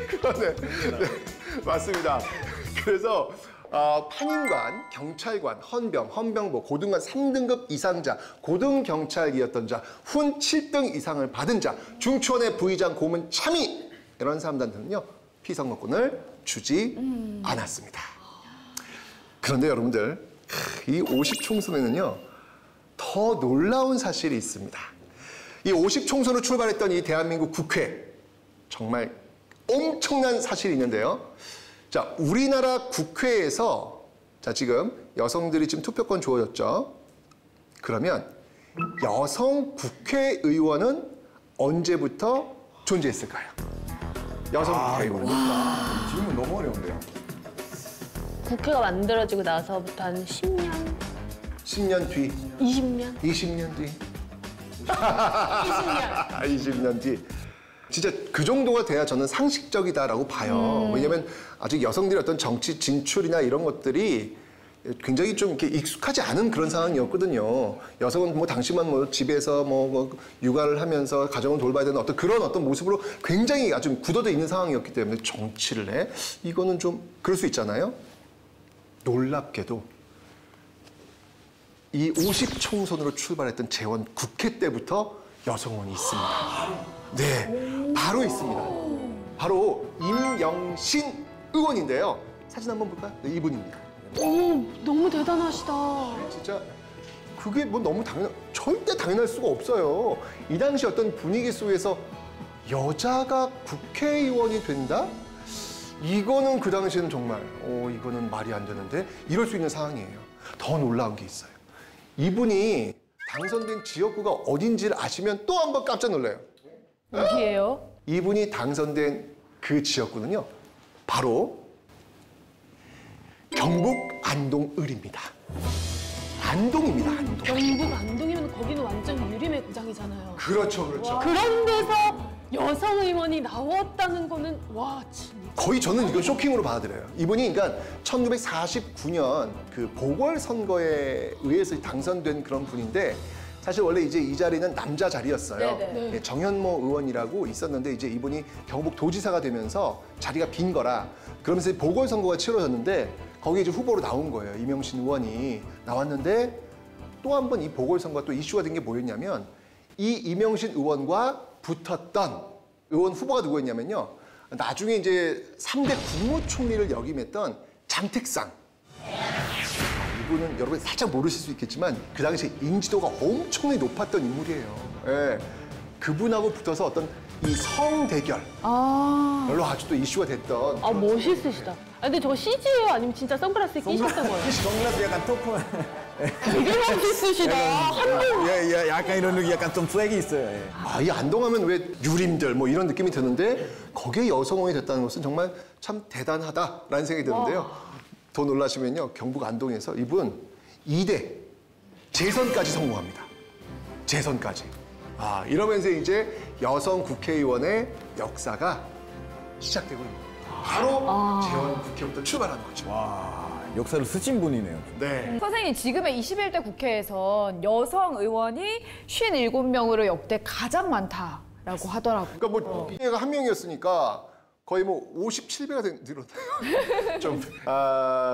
그러네. 네, 맞습니다. 그래서 판임관, 경찰관, 헌병보, 고등관 3등급 이상자, 고등경찰이었던 자, 훈 7등 이상을 받은 자, 중추원의 부의장, 고문, 참의 이런 사람들한테는요 피선거권을 갖추지 않았습니다. 그런데 여러분들, 이 50총선에는요, 더 놀라운 사실이 있습니다. 이 50총선으로 출발했던 이 대한민국 국회, 정말 엄청난 사실이 있는데요. 자, 우리나라 국회에서, 자, 지금 여성들이 지금 투표권 주어졌죠. 그러면 여성 국회의원은 언제부터 존재했을까요? 여성 국회의원. 질문 너무 어려운데요. 국회가 만들어지고 나서부터 한 10년, 10년 뒤, 20년, 20년 뒤, 20년. 20년 뒤. 진짜 그 정도가 돼야 저는 상식적이다라고 봐요. 왜냐면 아직 여성들의 어떤 정치 진출이나 이런 것들이 굉장히 좀 이렇게 익숙하지 않은 그런 상황이었거든요. 여성은 뭐 당시만 뭐 집에서 뭐 육아를 하면서 가정을 돌봐야 되는 어떤 그런 어떤 모습으로 굉장히 아주 굳어져 있는 상황이었기 때문에 정치를 해? 이거는 좀 그럴 수 있잖아요. 놀랍게도 이 50총선으로 출발했던 재원 국회 때부터 여성원이 있습니다. 네, 바로 있습니다. 바로 임영신 의원인데요. 사진 한번 볼까요? 네, 이분입니다. 오, 너무 대단하시다. 진짜 그게 뭐 너무 절대 당연할 수가 없어요. 이 당시 어떤 분위기 속에서 여자가 국회의원이 된다? 이거는 그 당시에는 정말 이거는 말이 안 되는데 이럴 수 있는 상황이에요. 더 놀라운 게 있어요. 이분이 당선된 지역구가 어딘지를 아시면 또 한 번 깜짝 놀라요. 어디예요? 이분이 당선된 그 지역구는요, 바로 경북 안동을입니다. 안동입니다, 안동. 경북 안동이면 거기는 완전 유림의 고장이잖아요. 그렇죠, 그렇죠. 그런 데서 여성 의원이 나왔다는 거는 와 진짜. 거의 저는 이건 쇼킹으로 받아들여요. 이분이 그러니까 1949년 그 보궐선거에 의해서 당선된 그런 분인데 사실 원래 이제 이 자리는 남자 자리였어요. 네네. 예, 정현모 의원이라고 있었는데 이제 이분이 경북 도지사가 되면서 자리가 빈 거라 그러면서 보궐선거가 치러졌는데 거기에 이제 후보로 나온 거예요. 임영신 의원이 나왔는데 또 한 번 이 보궐선거가 또 이슈가 된 게 뭐였냐면 이 임영신 의원과 붙었던 의원 후보가 누구였냐면요. 나중에 이제 3대 국무총리를 역임했던 장택상. 이분은 여러분 살짝 모르실 수 있겠지만 그 당시에 인지도가 엄청나게 높았던 인물이에요. 예. 그분하고 붙어서 어떤 이 성대결. 별로 아주 또 이슈가 됐던. 아 멋있으시다. 아, 근데 저거 CG예요? 아니면 진짜 선글라스 끼셨던 거예요? 선글라스 약간 토프. 되게 멋있으시다. 예, 약간 이런 느낌, 약간 좀 swag이 있어요. 예. 아, 이 안동하면 왜 유림들 뭐 이런 느낌이 드는데 거기에 여성원이 됐다는 것은 정말 참 대단하다라는 생각이 드는데요. 더 놀라시면요. 경북 안동에서 이분 2대 재선까지 성공합니다. 재선까지. 아, 이러면서 이제 여성 국회의원의 역사가 시작되고 있는 거예요. 바로 재원 국회부터 출발하는 거죠. 와, 역사를 쓰신 분이네요. 네. 선생님, 지금의 21대 국회에선 여성 의원이 57명으로 역대 가장 많다라고 하더라고요. 그러니까 뭐 얘가 한 명이었으니까 거의 뭐 57배가 늘었나요? 좀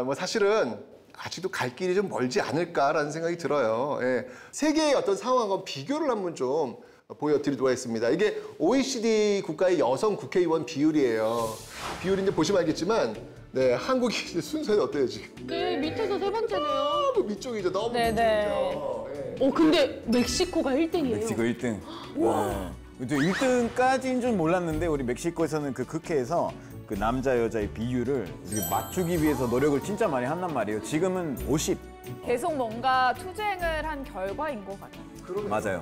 뭐 사실은 아직도 갈 길이 좀 멀지 않을까라는 생각이 들어요. 예. 세계의 어떤 상황과 비교를 한번 좀 보여드리도록 하겠습니다. 이게 OECD 국가의 여성 국회의원 비율이에요. 비율인데 보시면 알겠지만, 네, 한국이 순서는 어때요 지금? 네, 밑에서 세 번째네요. 너무 밑쪽이죠, 너무 네네. 밑쪽이죠. 예. 근데 멕시코가 1등이에요. 멕시코 1등. 와. 1등까지인 줄 몰랐는데 우리 멕시코에서는 그 국회에서 그 남자 여자의 비율을 맞추기 위해서 노력을 진짜 많이 한단 말이에요. 지금은 50. 계속 뭔가 투쟁을 한 결과인 것 같아요. 맞아요.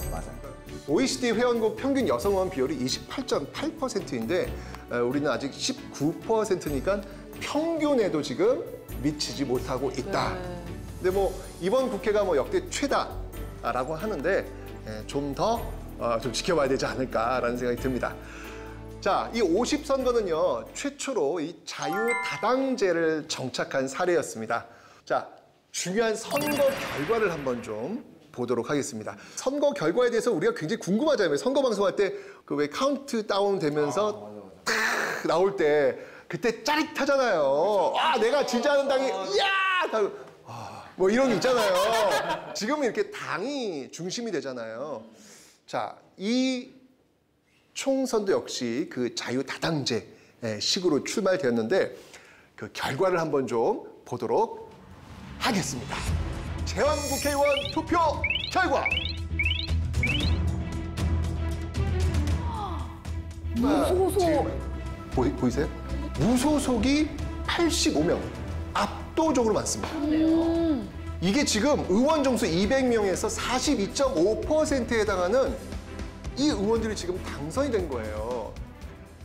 OECD 회원국 평균 여성원 비율이 28.8%인데 우리는 아직 19%니까 평균에도 지금 미치지 못하고 있다. 근데 뭐 이번 국회가 뭐 역대 최다라고 하는데 좀 더 좀 지켜봐야 되지 않을까라는 생각이 듭니다. 자, 이 50선거는요, 최초로 이 자유다당제를 정착한 사례였습니다. 자, 중요한 선거 결과를 한번 좀 보도록 하겠습니다. 선거 결과에 대해서 우리가 굉장히 궁금하잖아요. 선거 방송할 때 그 왜 카운트다운 되면서 딱 나올 때 그때 짜릿하잖아요. 아, 내가 지지하는 당이 이야! 뭐 이런 게 있잖아요. 지금은 이렇게 당이 중심이 되잖아요. 자, 이 총선도 역시 그 자유다당제 식으로 출발되었는데 그 결과를 한번 좀 보도록 하겠습니다. 재헌 국회의원 투표 결과. 무소속. 보이세요? 무소속이 85명. 압도적으로 많습니다. 이게 지금 의원 정수 200명에서 42.5%에 해당하는 이 의원들이 지금 당선이 된 거예요.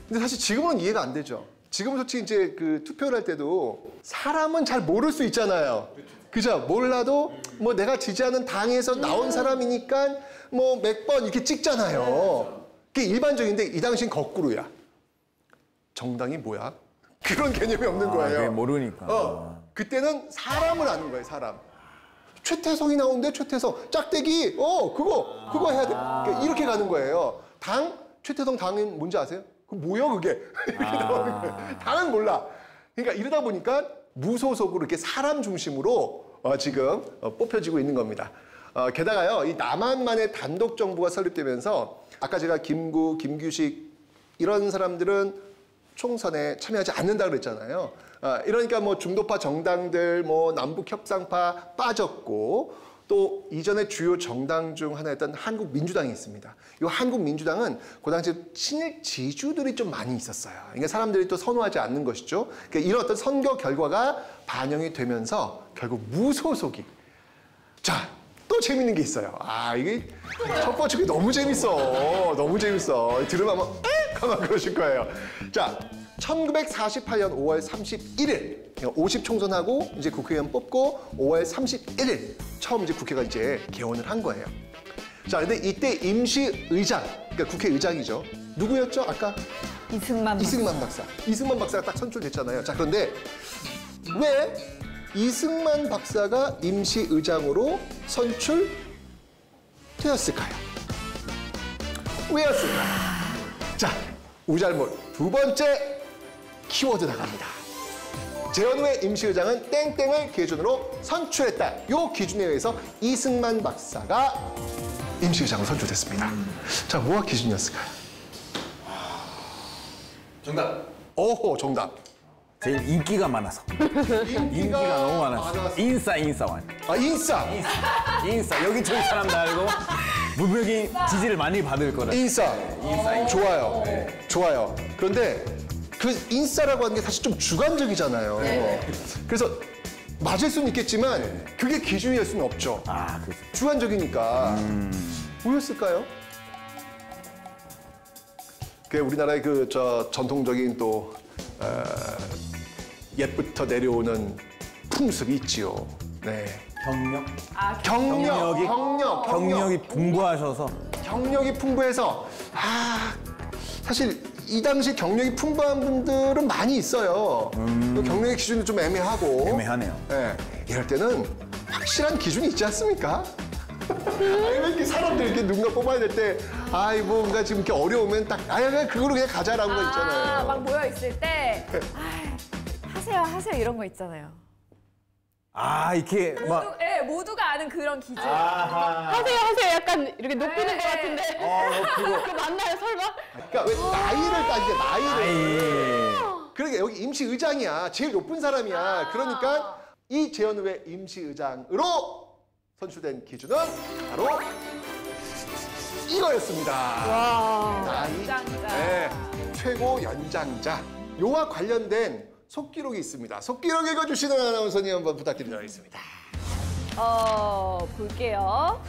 근데 사실 지금은 이해가 안 되죠. 지금은 솔직히 이제 그 투표를 할 때도 사람은 잘 모를 수 있잖아요. 그죠? 몰라도 뭐 내가 지지하는 당에서 나온 사람이니까 뭐 몇 번 이렇게 찍잖아요. 그게 일반적인데 이 당시엔 거꾸로야. 정당이 뭐야? 그런 개념이 없는 거예요. 그게 모르니까. 그때는 사람을 아는 거예요, 사람. 최태성이 나오는데 최태성, 짝대기, 그거 해야 돼. 그러니까 이렇게 가는 거예요. 최태성 당은 뭔지 아세요? 그 뭐야 그게? 이렇게 나오는 거예요. 당은 몰라. 그러니까 이러다 보니까 무소속으로 이렇게 사람 중심으로 지금 뽑혀지고 있는 겁니다. 게다가요, 이 남한만의 단독 정부가 설립되면서 아까 제가 김구, 김규식 이런 사람들은 총선에 참여하지 않는다 그랬잖아요. 이러니까 뭐 중도파 정당들, 뭐 남북 협상파 빠졌고 또 이전에 주요 정당 중 하나였던 한국민주당이 있습니다. 이 한국민주당은 그 당시 친일 지주들이 좀 많이 있었어요. 그러니까 사람들이 또 선호하지 않는 것이죠. 그러니까 이런 어떤 선거 결과가 반영이 되면서 결국 무소속이. 자, 또 재밌는 게 있어요. 이게 첫 번째 게 너무 재밌어. 너무 재밌어. 들으면 아마 가만 그러실 거예요. 자, 1948년 5월 31일 50 총선하고 이제 국회의원 뽑고 5월 31일 처음 이제 국회가 이제 개원을 한 거예요. 자, 근데 이때 임시의장, 그러니까 국회의장이죠. 누구였죠? 아까 이승만 박사. 이승만 박사가 딱 선출됐잖아요. 자, 그런데 왜 이승만 박사가 임시의장으로 선출되었을까요? 왜였을까요? 자, 우잘못 두 번째 키워드 나갑니다. 재헌 후의 임시의장은 땡땡을 기준으로 선출했다. 이 기준에 의해서 이승만 박사가 임시의장으로 선출됐습니다. 자, 뭐가 기준이었을까요? 정답. 오호, 정답. 제일 인기가 많아서. 인기가 너무 많았어. 인싸. 인싸. 여기 저기 사람도 알고 무척이 지지를 많이 받을 거라. 인싸. 좋아요. 네. 좋아요. 그런데 그 인싸라고 하는 게 사실 좀 주관적이잖아요. 그래서 맞을 수는 있겠지만 그게 기준일 수는 없죠. 그렇죠. 주관적이니까. 뭐였을까요? 그 우리나라의 그 전통적인 또 옛부터 내려오는 풍습이 있지요. 네. 경력이 풍부하셔서. 경력이 풍부해서 사실 이 당시 경력이 풍부한 분들은 많이 있어요. 또 경력의 기준이 좀 애매하네요. 네. 이럴 때는 확실한 기준이 있지 않습니까? 왜 이렇게 사람들 이렇게 누군가 뽑아야 될 때, 뭔가 지금 이렇게 어려우면 딱, 그냥 그거로 그냥 가자라는 거 있잖아요. 막 모여 있을 때 하세요 이런 거 있잖아요. 이렇게 막. 모두가 아는 그런 기준. 하세요. 약간 이렇게 높이는 것 같은데. 그거 맞나요, 설마? 그러니까 왜 나이를 따지죠, 나이를. 그러니까 여기 임시의장이야. 제일 높은 사람이야. 그러니까 이 재헌 후의 임시의장으로 선출된 기준은 바로 이거였습니다. 연장자. 네, 최고 연장자. 요와 관련된 속기록이 있습니다. 속기록 읽어주시는 아나운서님 한번 부탁드리도록 하겠습니다. 볼게요.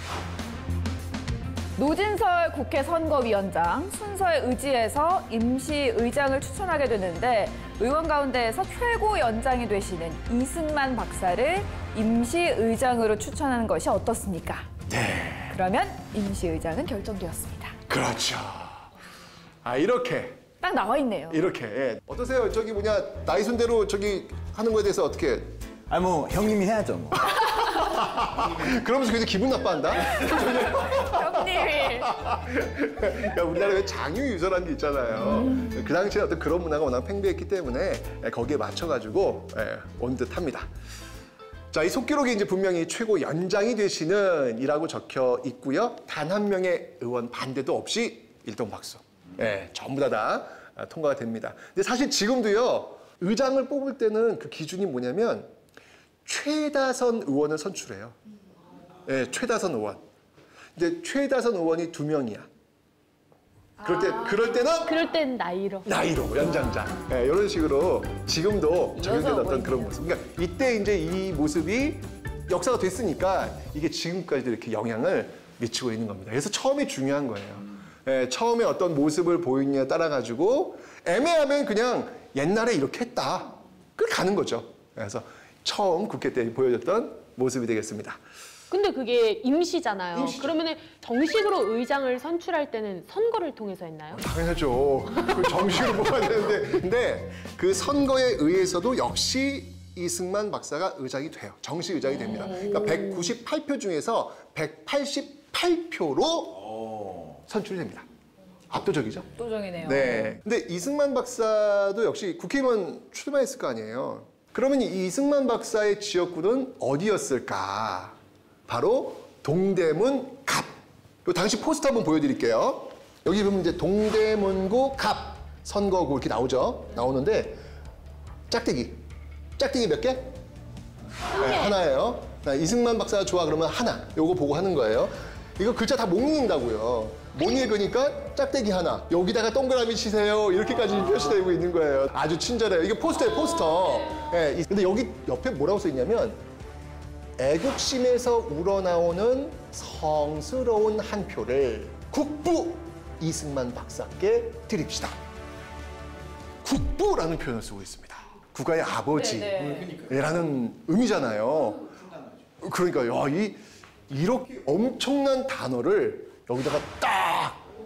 노진설 국회 선거위원장 순서에 의지해서 임시의장을 추천하게 되는데 의원 가운데에서 최고 연장이 되시는 이승만 박사를 임시의장으로 추천하는 것이 어떻습니까? 네. 그러면 임시의장은 결정되었습니다. 그렇죠. 이렇게. 딱 나와 있네요. 이렇게. 어떠세요? 나이 순대로 하는 거에 대해서 어떻게? 형님이 해야죠, 뭐. 그러면서 굉장히 기분 나빠한다? 형님이. 그러니까 우리나라에 왜 장유유서라는 게 있잖아요. 그 당시에 어떤 그런 문화가 워낙 팽배했기 때문에 거기에 맞춰가지고 온 듯합니다. 자, 이 속기록에 이제 분명히 최고 연장이 되시는 이라고 적혀 있고요. 단 한 명의 의원 반대도 없이 일동 박수. 전부 다 통과가 됩니다. 근데 사실 지금도요, 의장을 뽑을 때는 그 기준이 뭐냐면 최다선 의원을 선출해요. 네, 최다선 의원. 근데 최다선 의원이 2명이야. 그럴 때는 나이로. 연장자. 네, 이런 식으로 지금도 적용되는 어떤 그런 모습. 그러니까 이때 이제 이 모습이 역사가 됐으니까 이게 지금까지도 이렇게 영향을 미치고 있는 겁니다. 그래서 처음이 중요한 거예요. 네, 처음에 어떤 모습을 보이느냐에 따라 가지고 애매하면 그냥 옛날에 이렇게 했다. 그 가는 거죠. 그래서 처음 국회 때 보여줬던 모습이 되겠습니다. 근데 그게 임시잖아요. 임시죠. 그러면은 정식으로 의장을 선출할 때는 선거를 통해서 했나요? 당연하죠. 그 정식으로 뽑아야 되는데. 근데 그 선거에 의해서도 역시 이승만 박사가 의장이 돼요. 정식 의장이 됩니다. 그러니까 198표 중에서 188표로 선출이 됩니다. 압도적이죠? 압도적이네요. 네. 근데 이승만 박사도 역시 국회의원 출마했을 거 아니에요. 그러면 이 이승만 박사의 지역구는 어디였을까? 바로 동대문 갑. 요 당시 포스터 한번 보여드릴게요. 여기 보면 이제 동대문구 갑 선거구 이렇게 나오죠. 나오는데 짝대기 몇 개? 네, 하나예요. 이승만 박사 좋아 그러면 하나. 요거 보고 하는 거예요. 이거 글자 다 못 읽는다고요. 못 읽으니까 짝대기 하나. 여기다가 동그라미 치세요. 이렇게까지 표시되고 있는 거예요. 아주 친절해요. 이게 포스터예요, 포스터. 네, 근데 여기 옆에 뭐라고 써 있냐면 애국심에서 우러나오는 성스러운 한 표를 국부 이승만 박사께 드립시다. 국부라는 표현을 쓰고 있습니다. 국가의 아버지라는 의미잖아요. 그러니까 이렇게 엄청난 단어를 여기다가 딱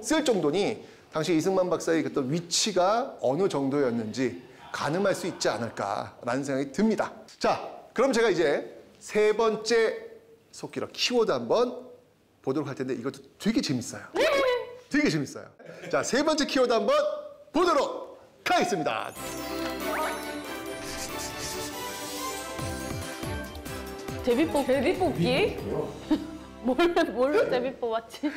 쓸 정도니 당시 이승만 박사의 어떤 위치가 어느 정도였는지 가늠할 수 있지 않을까라는 생각이 듭니다. 자, 그럼 제가 이제 세 번째 속기록 키워드 한번 보도록 할 텐데 이것도 되게 재밌어요. 되게 재밌어요. 자, 세 번째 키워드 한번 보도록 하겠습니다. 제비뽑기? 뭘로 제비 뽑았지?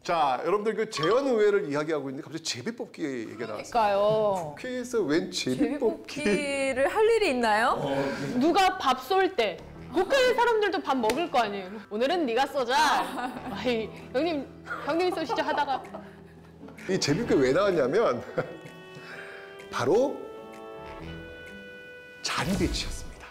자, 여러분들 그 재헌의회를 이야기하고 있는데 갑자기 제비뽑기 얘기가 나왔어요. 그러니까요. 국회에서 웬 제비뽑기? 제비뽑기를 할 일이 있나요? 누가 밥 쏠 때 국회 사람들도 밥 먹을 거 아니에요. 오늘은 네가 쏘자. 아이, 형님 쏘시죠 하다가 이 제비뽑기 왜 나왔냐면 바로 자리 배치였습니다.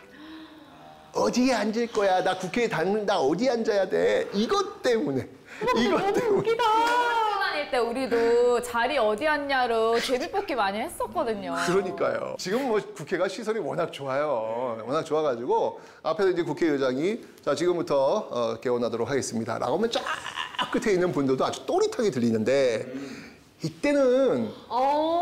어디에 앉을 거야? 나 국회에 닿는다. 어디 앉아야 돼? 이것 때문에. 이것 때문에. 웃기다. 학교 다닐 때 우리도 자리 어디 앉냐로 제비뽑기 많이 했었거든요. 그러니까요. 지금 뭐 국회가 시설이 워낙 좋아요. 워낙 좋아가지고 앞에서 이제 국회의장이 자 지금부터 개원하도록 하겠습니다. 라고 하면 쫙 끝에 있는 분들도 아주 또릿하게 들리는데 이때는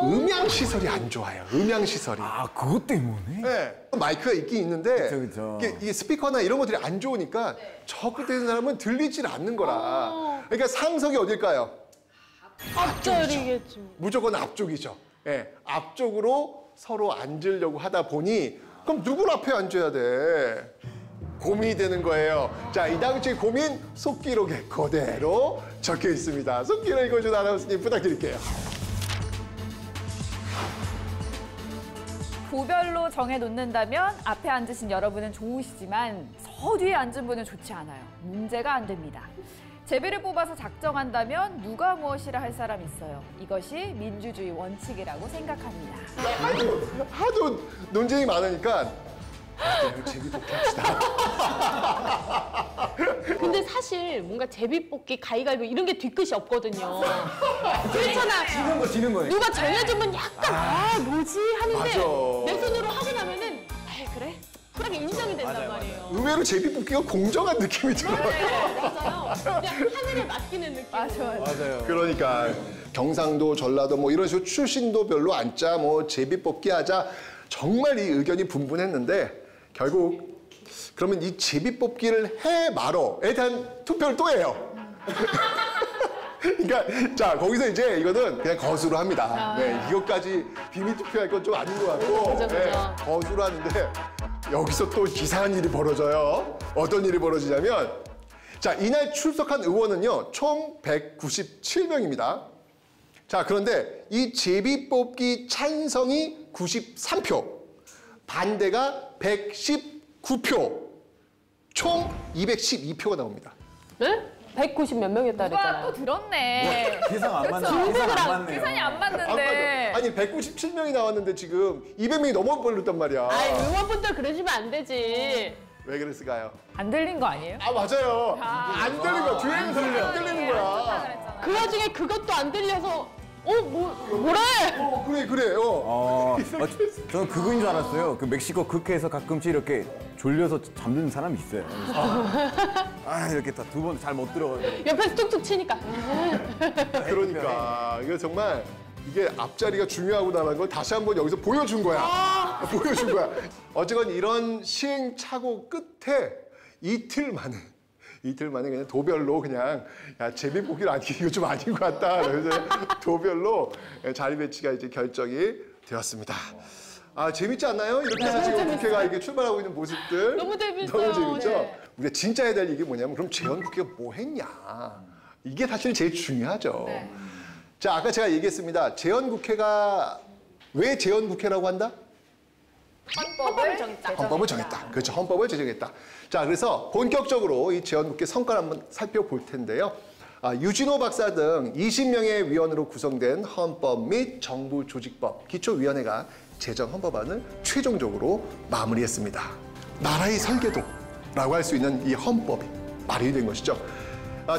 음향 시설이 안 좋아요. 음향 시설이. 아, 그것 때문에? 네. 마이크가 있긴 있는데 그쵸. 이게 스피커나 이런 것들이 안 좋으니까 저 끝에 있는 사람은 들리질 않는 거라. 그러니까 상석이 어딜까요? 앞자리겠지. 무조건 앞쪽이죠. 예, 앞쪽으로 서로 앉으려고 하다 보니 그럼 누굴 앞에 앉아야 돼? 고민이 되는 거예요. 자, 이 당시 고민 속기록에 그대로 적혀 있습니다. 속기록 읽어준 아나운서님 부탁드릴게요. 구별로 정해놓는다면 앞에 앉으신 여러분은 좋으시지만 서 뒤에 앉은 분은 좋지 않아요. 문제가 안 됩니다. 제비를 뽑아서 작정한다면 누가 무엇이라 할 사람 있어요. 이것이 민주주의 원칙이라고 생각합니다. 하도 논쟁이 많으니까 제비뽑기 합시다. 근데 사실 뭔가 제비뽑기, 가위가위보 이런 게 뒤끝이 없거든요. 그렇잖아. 지는 거네. 누가 정해주면 약간 뭐지 하는데 맞아. 내 손으로 하고 나면은 그래? 그렇게 인정이 된단 말이에요. 의외로 제비뽑기가 공정한 느낌이 들어요. 네, 맞아요. 그냥 하늘에 맡기는 느낌. 맞아요. 그러니까 경상도, 전라도 뭐 이런 식으로 출신도 별로 안 짜, 뭐 제비뽑기 하자. 정말 이 의견이 분분했는데 결국 그러면 이 제비뽑기를 해 말어에 대한 투표를 또 해요. 그러니까 자 거기서 이제 이거는 그냥 거수로 합니다. 네, 이것까지 비밀 투표할 건 좀 아닌 것 같고 그죠. 네, 거수로 하는데 여기서 또 이상한 일이 벌어져요. 어떤 일이 벌어지냐면 자 이날 출석한 의원은요 총 197명입니다. 자 그런데 이 제비뽑기 찬성이 93표. 반대가 119표, 총 212표가 나옵니다. 네? 190 몇 명이었다 누가 그랬잖아요. 또 들었네. 계산 안 맞네. 그쵸? 계산 안 맞네요. 계산이 안 안 맞는데. 맞아. 아니 197명이 나왔는데 지금 200명이 넘어버렸단 말이야. 아이, 응원분들 그러시면 안 되지. 왜 그랬을까요? 안 들린 거 아니에요? 아 맞아요. 안 들리는 거야. 뒤에는 들리는 안 들리는 거야. 그 와중에 그것도 안 들려서 뭐래? 그래. 저는 그거인 줄 알았어요. 그 멕시코 극회에서 가끔씩 이렇게 졸려서 잠드는 사람이 있어요. 이렇게 다 두 번 잘 못 들어가지고. 옆에서 툭툭 치니까. 그러니까 이게 정말 이게 앞자리가 중요하구나라는 걸 다시 한번 여기서 보여준 거야. 보여준 거야. 어쨌건 이런 시행착오 끝에 이틀 만에 그냥 도별로 그냥 야 제비뽑기를 이거 좀 아닌 것 같다. 그래서 도별로 자리 배치가 이제 결정이 되었습니다. 재밌지 않나요? 이렇게 해서 지금 국회가 이게 출발하고 있는 모습들 너무 재밌어요. 너무 재밌죠? 네. 우리가 진짜 해야 될 얘기 뭐냐면 그럼 재헌국회가 뭐 했냐? 이게 사실 제일 중요하죠. 자, 아까 제가 얘기했습니다. 재헌국회가 왜 재헌국회라고 한다? 헌법을 정했다. 헌법을 정했다. 그렇죠. 헌법을 제정했다. 자, 그래서 본격적으로 이 재헌국회 성과를 한번 살펴볼 텐데요. 유진호 박사 등 20명의 위원으로 구성된 헌법 및 정부조직법 기초위원회가 제정 헌법안을 최종적으로 마무리했습니다. 나라의 설계도라고 할 수 있는 이 헌법이 마련된 것이죠.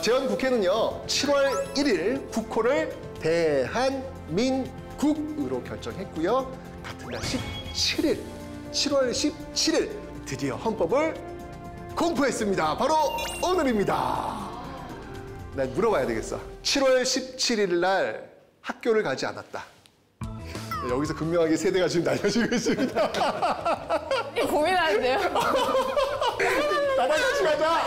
재헌국회는요, 7월 1일 국호를 대한민국으로 결정했고요. 같은 날 7월 17일 드디어 헌법을 공포했습니다. 바로 오늘입니다. 난 물어봐야 되겠어. 7월 17일 날 학교를 가지 않았다. 여기서 극명하게 세대가 지금 나뉘어지고 있습니다. 고민하는데요. 나랑 같이 가자.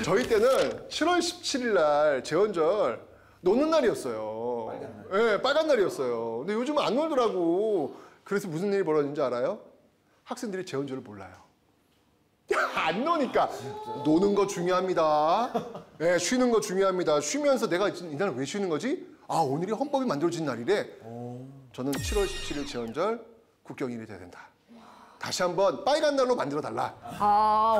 저희 때는 7월 17일 날 재헌절 노는 날이었어요. 네, 빨간 날이었어요. 근데 요즘은 안 놀더라고. 그래서 무슨 일이 벌어진지 알아요? 학생들이 재헌절을 몰라요. 안 노니까. 노는 거 중요합니다. 네, 쉬는 거 중요합니다. 쉬면서 내가 이날은 왜 쉬는 거지? 오늘이 헌법이 만들어진 날이래. 저는 7월 17일 재헌절 국경일이 돼야 된다. 다시 한번 빨간 날로 만들어달라.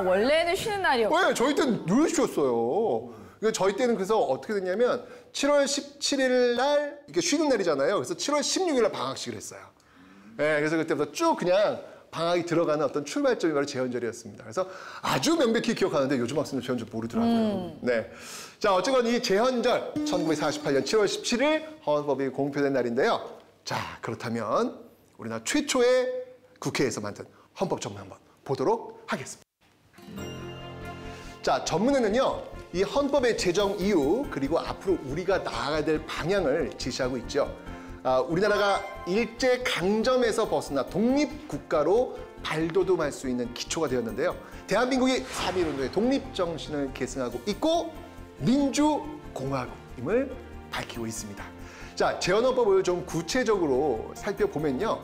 원래는 쉬는 날이었고. 왜? 저희 때는 늘 쉬었어요. 그러니까 저희 때는 그래서 어떻게 됐냐면 7월 17일 날 이게 쉬는 날이잖아요. 그래서 7월 16일 날 방학식을 했어요. 네, 그래서 그때부터 쭉 그냥 방학이 들어가는 어떤 출발점이 바로 재헌절이었습니다. 그래서 아주 명백히 기억하는데 요즘 학생들 재헌절 모르더라고요. 네. 자, 어쨌건 이 재헌절 1948년 7월 17일 헌법이 공표된 날인데요. 자, 그렇다면 우리나라 최초의 국회에서 만든 헌법 전문 한번 보도록 하겠습니다. 자, 전문에는요, 이 헌법의 제정 이유 그리고 앞으로 우리가 나아가야 될 방향을 제시하고 있죠. 우리나라가 일제 강점에서 벗어나 독립국가로 발돋움할 수 있는 기초가 되었는데요. 대한민국이 3.1운동의 독립정신을 계승하고 있고 민주공화국임을 밝히고 있습니다. 자, 재헌헌법을 좀 구체적으로 살펴보면요.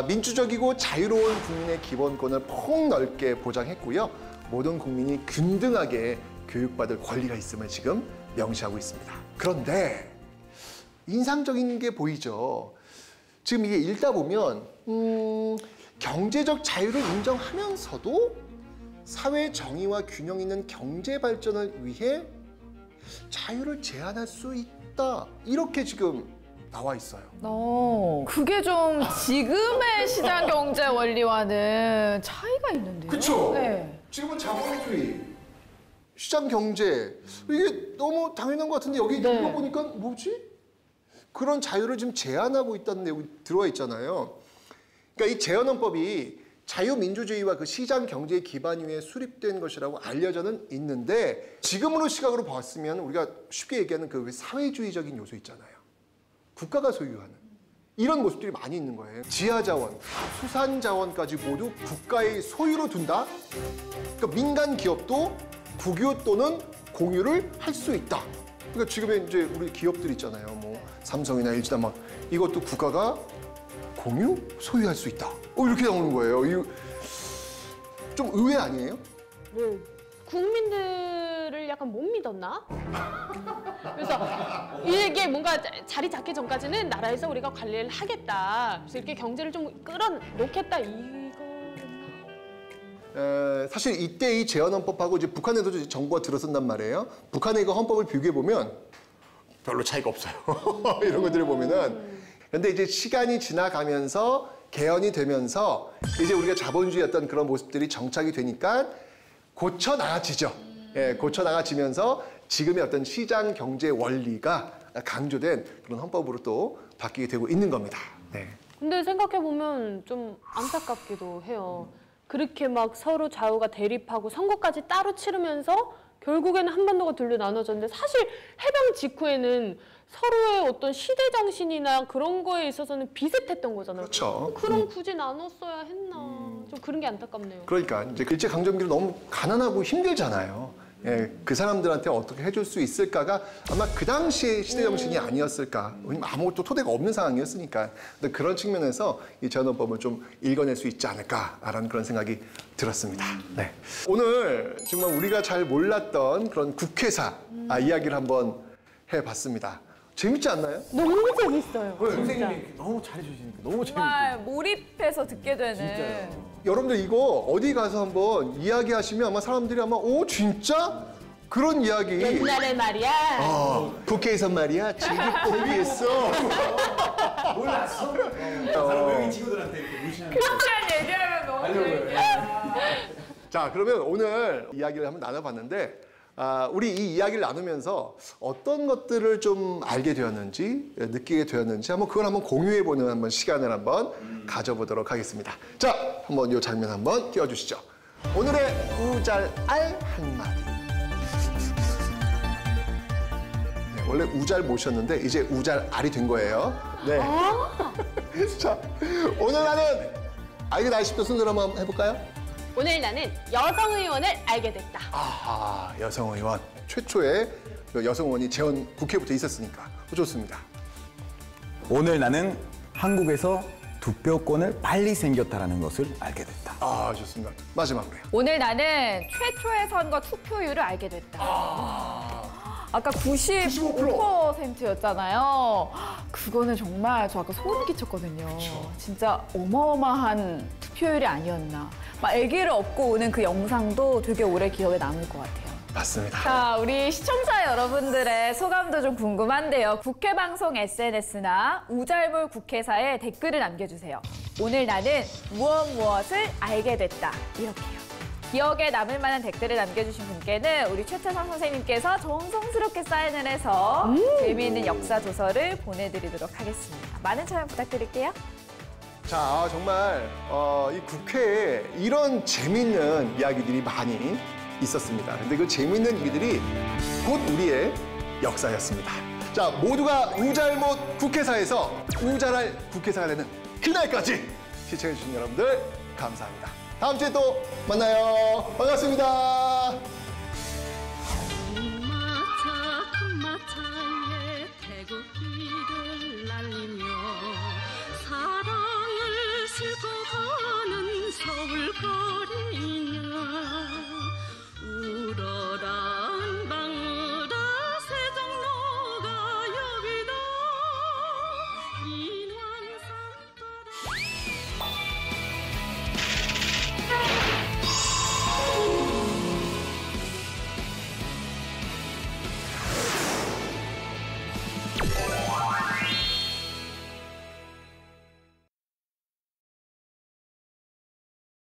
민주적이고 자유로운 국민의 기본권을 폭넓게 보장했고요. 모든 국민이 균등하게 교육받을 권리가 있음을 지금 명시하고 있습니다. 그런데 인상적인 게 보이죠. 지금 이게 읽다 보면 경제적 자유를 인정하면서도 사회 정의와 균형 있는 경제 발전을 위해 자유를 제한할 수 있다. 이렇게 지금 나와 있어요. 그게 좀 지금의 시장 경제 원리와는 차이가 있는데요. 그렇죠. 네. 지금은 자본주의, 시장 경제 이게 너무 당연한 것 같은데 여기 네. 읽어보니까 뭐지? 그런 자유를 지금 제한하고 있다는 내용이 들어와 있잖아요. 그러니까 이 재헌헌법이 자유민주주의와 그 시장 경제의 기반 위에 수립된 것이라고 알려져는 있는데 지금으로 시각으로 봤으면 우리가 쉽게 얘기하는 그 사회주의적인 요소 있잖아요. 국가가 소유하는 이런 모습들이 많이 있는 거예요. 지하자원, 수산자원까지 모두 국가의 소유로 둔다. 그러니까 민간 기업도 국유 또는 공유를 할 수 있다. 그러니까 지금의 이제 우리 기업들 있잖아요. 뭐 삼성이나 LG나 막 이것도 국가가 공유 소유할 수 있다. 이렇게 나오는 거예요. 이거 좀 의외 아니에요? 국민들을 약간 못 믿었나? 그래서 이게 뭔가 자리 잡기 전까지는 나라에서 우리가 관리를 하겠다. 그래서 이렇게 경제를 좀 끌어놓겠다. 이거였나? 사실 이때 이 제헌헌법하고 이제 북한에도 이제 정부가 들어선단 말이에요. 북한의 그 헌법을 비교해 보면 별로 차이가 없어요. 이런 것들을 보면은. 근데 이제 시간이 지나가면서 개헌이 되면서 이제 우리가 자본주의 어떤 그런 모습들이 정착이 되니까 고쳐 나가지죠. 예, 고쳐 나가지면서 지금의 어떤 시장 경제 원리가 강조된 그런 헌법으로 또 바뀌게 되고 있는 겁니다. 네. 근데 생각해보면 좀 안타깝기도 해요. 그렇게 막 서로 좌우가 대립하고 선거까지 따로 치르면서 결국에는 한반도가 둘로 나눠졌는데 사실 해방 직후에는 서로의 어떤 시대 정신이나 그런 거에 있어서는 비슷했던 거잖아요. 그렇죠. 그럼 굳이 나눴어야 했나. 좀 그런 게 안타깝네요. 그러니까 이제 일제강점기로 너무 가난하고 힘들잖아요. 예, 그 사람들한테 어떻게 해줄 수 있을까가 아마 그 당시의 시대 정신이 아니었을까. 왜냐면 아무것도 토대가 없는 상황이었으니까. 근데 그런 측면에서 이 제헌헌법을 좀 읽어낼 수 있지 않을까라는 그런 생각이 들었습니다. 네. 오늘 정말 우리가 잘 몰랐던 그런 국회사 이야기를 한번 해봤습니다. 재밌지 않나요? 너무 재밌어요. 선생님이 너무 잘해주시니까 너무 정말 재밌어요. 몰입해서 듣게 되는. 진짜요. 여러분들 이거 어디 가서 한번 이야기하시면 아마 사람들이 아마 오 진짜? 그런 이야기. 옛날에 말이야. 국회에서 말이야 질기 뽑기했어. 몰랐어? 외국인 친구들한테 이렇게 무시하는 거. 그렇게 얘기하면 너무 재밌어. 자 그러면 오늘 이야기를 한번 나눠봤는데 우리 이 이야기를 나누면서 어떤 것들을 좀 알게 되었는지 느끼게 되었는지 그걸 한번 공유해보는 한번 시간을 한번 가져보도록 하겠습니다. 자 한번 이 장면 한번 띄워주시죠. 오늘의 우잘알 한마디. 네, 원래 우잘 모셨는데 이제 우잘알이 된 거예요. 네. 자 오늘 나는 알게 나 싶다 순서로 한번 해볼까요? 오늘 나는 여성 의원을 알게 됐다. 아하, 여성 의원. 최초의 여성 의원이 재헌 국회부터 있었으니까 좋습니다. 오늘 나는 한국에서 투표권을 빨리 생겼다라는 것을 알게 됐다. 아, 좋습니다. 마지막으로요. 오늘 나는 최초의 선거 투표율을 알게 됐다. 아까 95%였잖아요. 그거는 정말 저 아까 소름 끼쳤거든요. 진짜 어마어마한 투표율이 아니었나. 막 아기를 업고 오는 그 영상도 되게 오래 기억에 남을 것 같아요. 맞습니다. 자, 우리 시청자 여러분들의 소감도 좀 궁금한데요. 국회방송 SNS나 우잘몰 국회사에 댓글을 남겨주세요. 오늘 나는 무엇을 알게 됐다. 이렇게요. 기억에 남을 만한 댓글을 남겨주신 분께는 우리 최태성 선생님께서 정성스럽게 사인을 해서 재미있는 역사 도서를 보내드리도록 하겠습니다. 많은 참여 부탁드릴게요. 자, 정말 이 국회에 이런 재밌는 이야기들이 많이 있었습니다. 근데 그 재밌는 일들이 곧 우리의 역사였습니다. 자, 모두가 우잘못 국회사에서 우잘할 국회사가 되는 그날까지 시청해주신 여러분들 감사합니다. 다음 주에 또 만나요. 반갑습니다.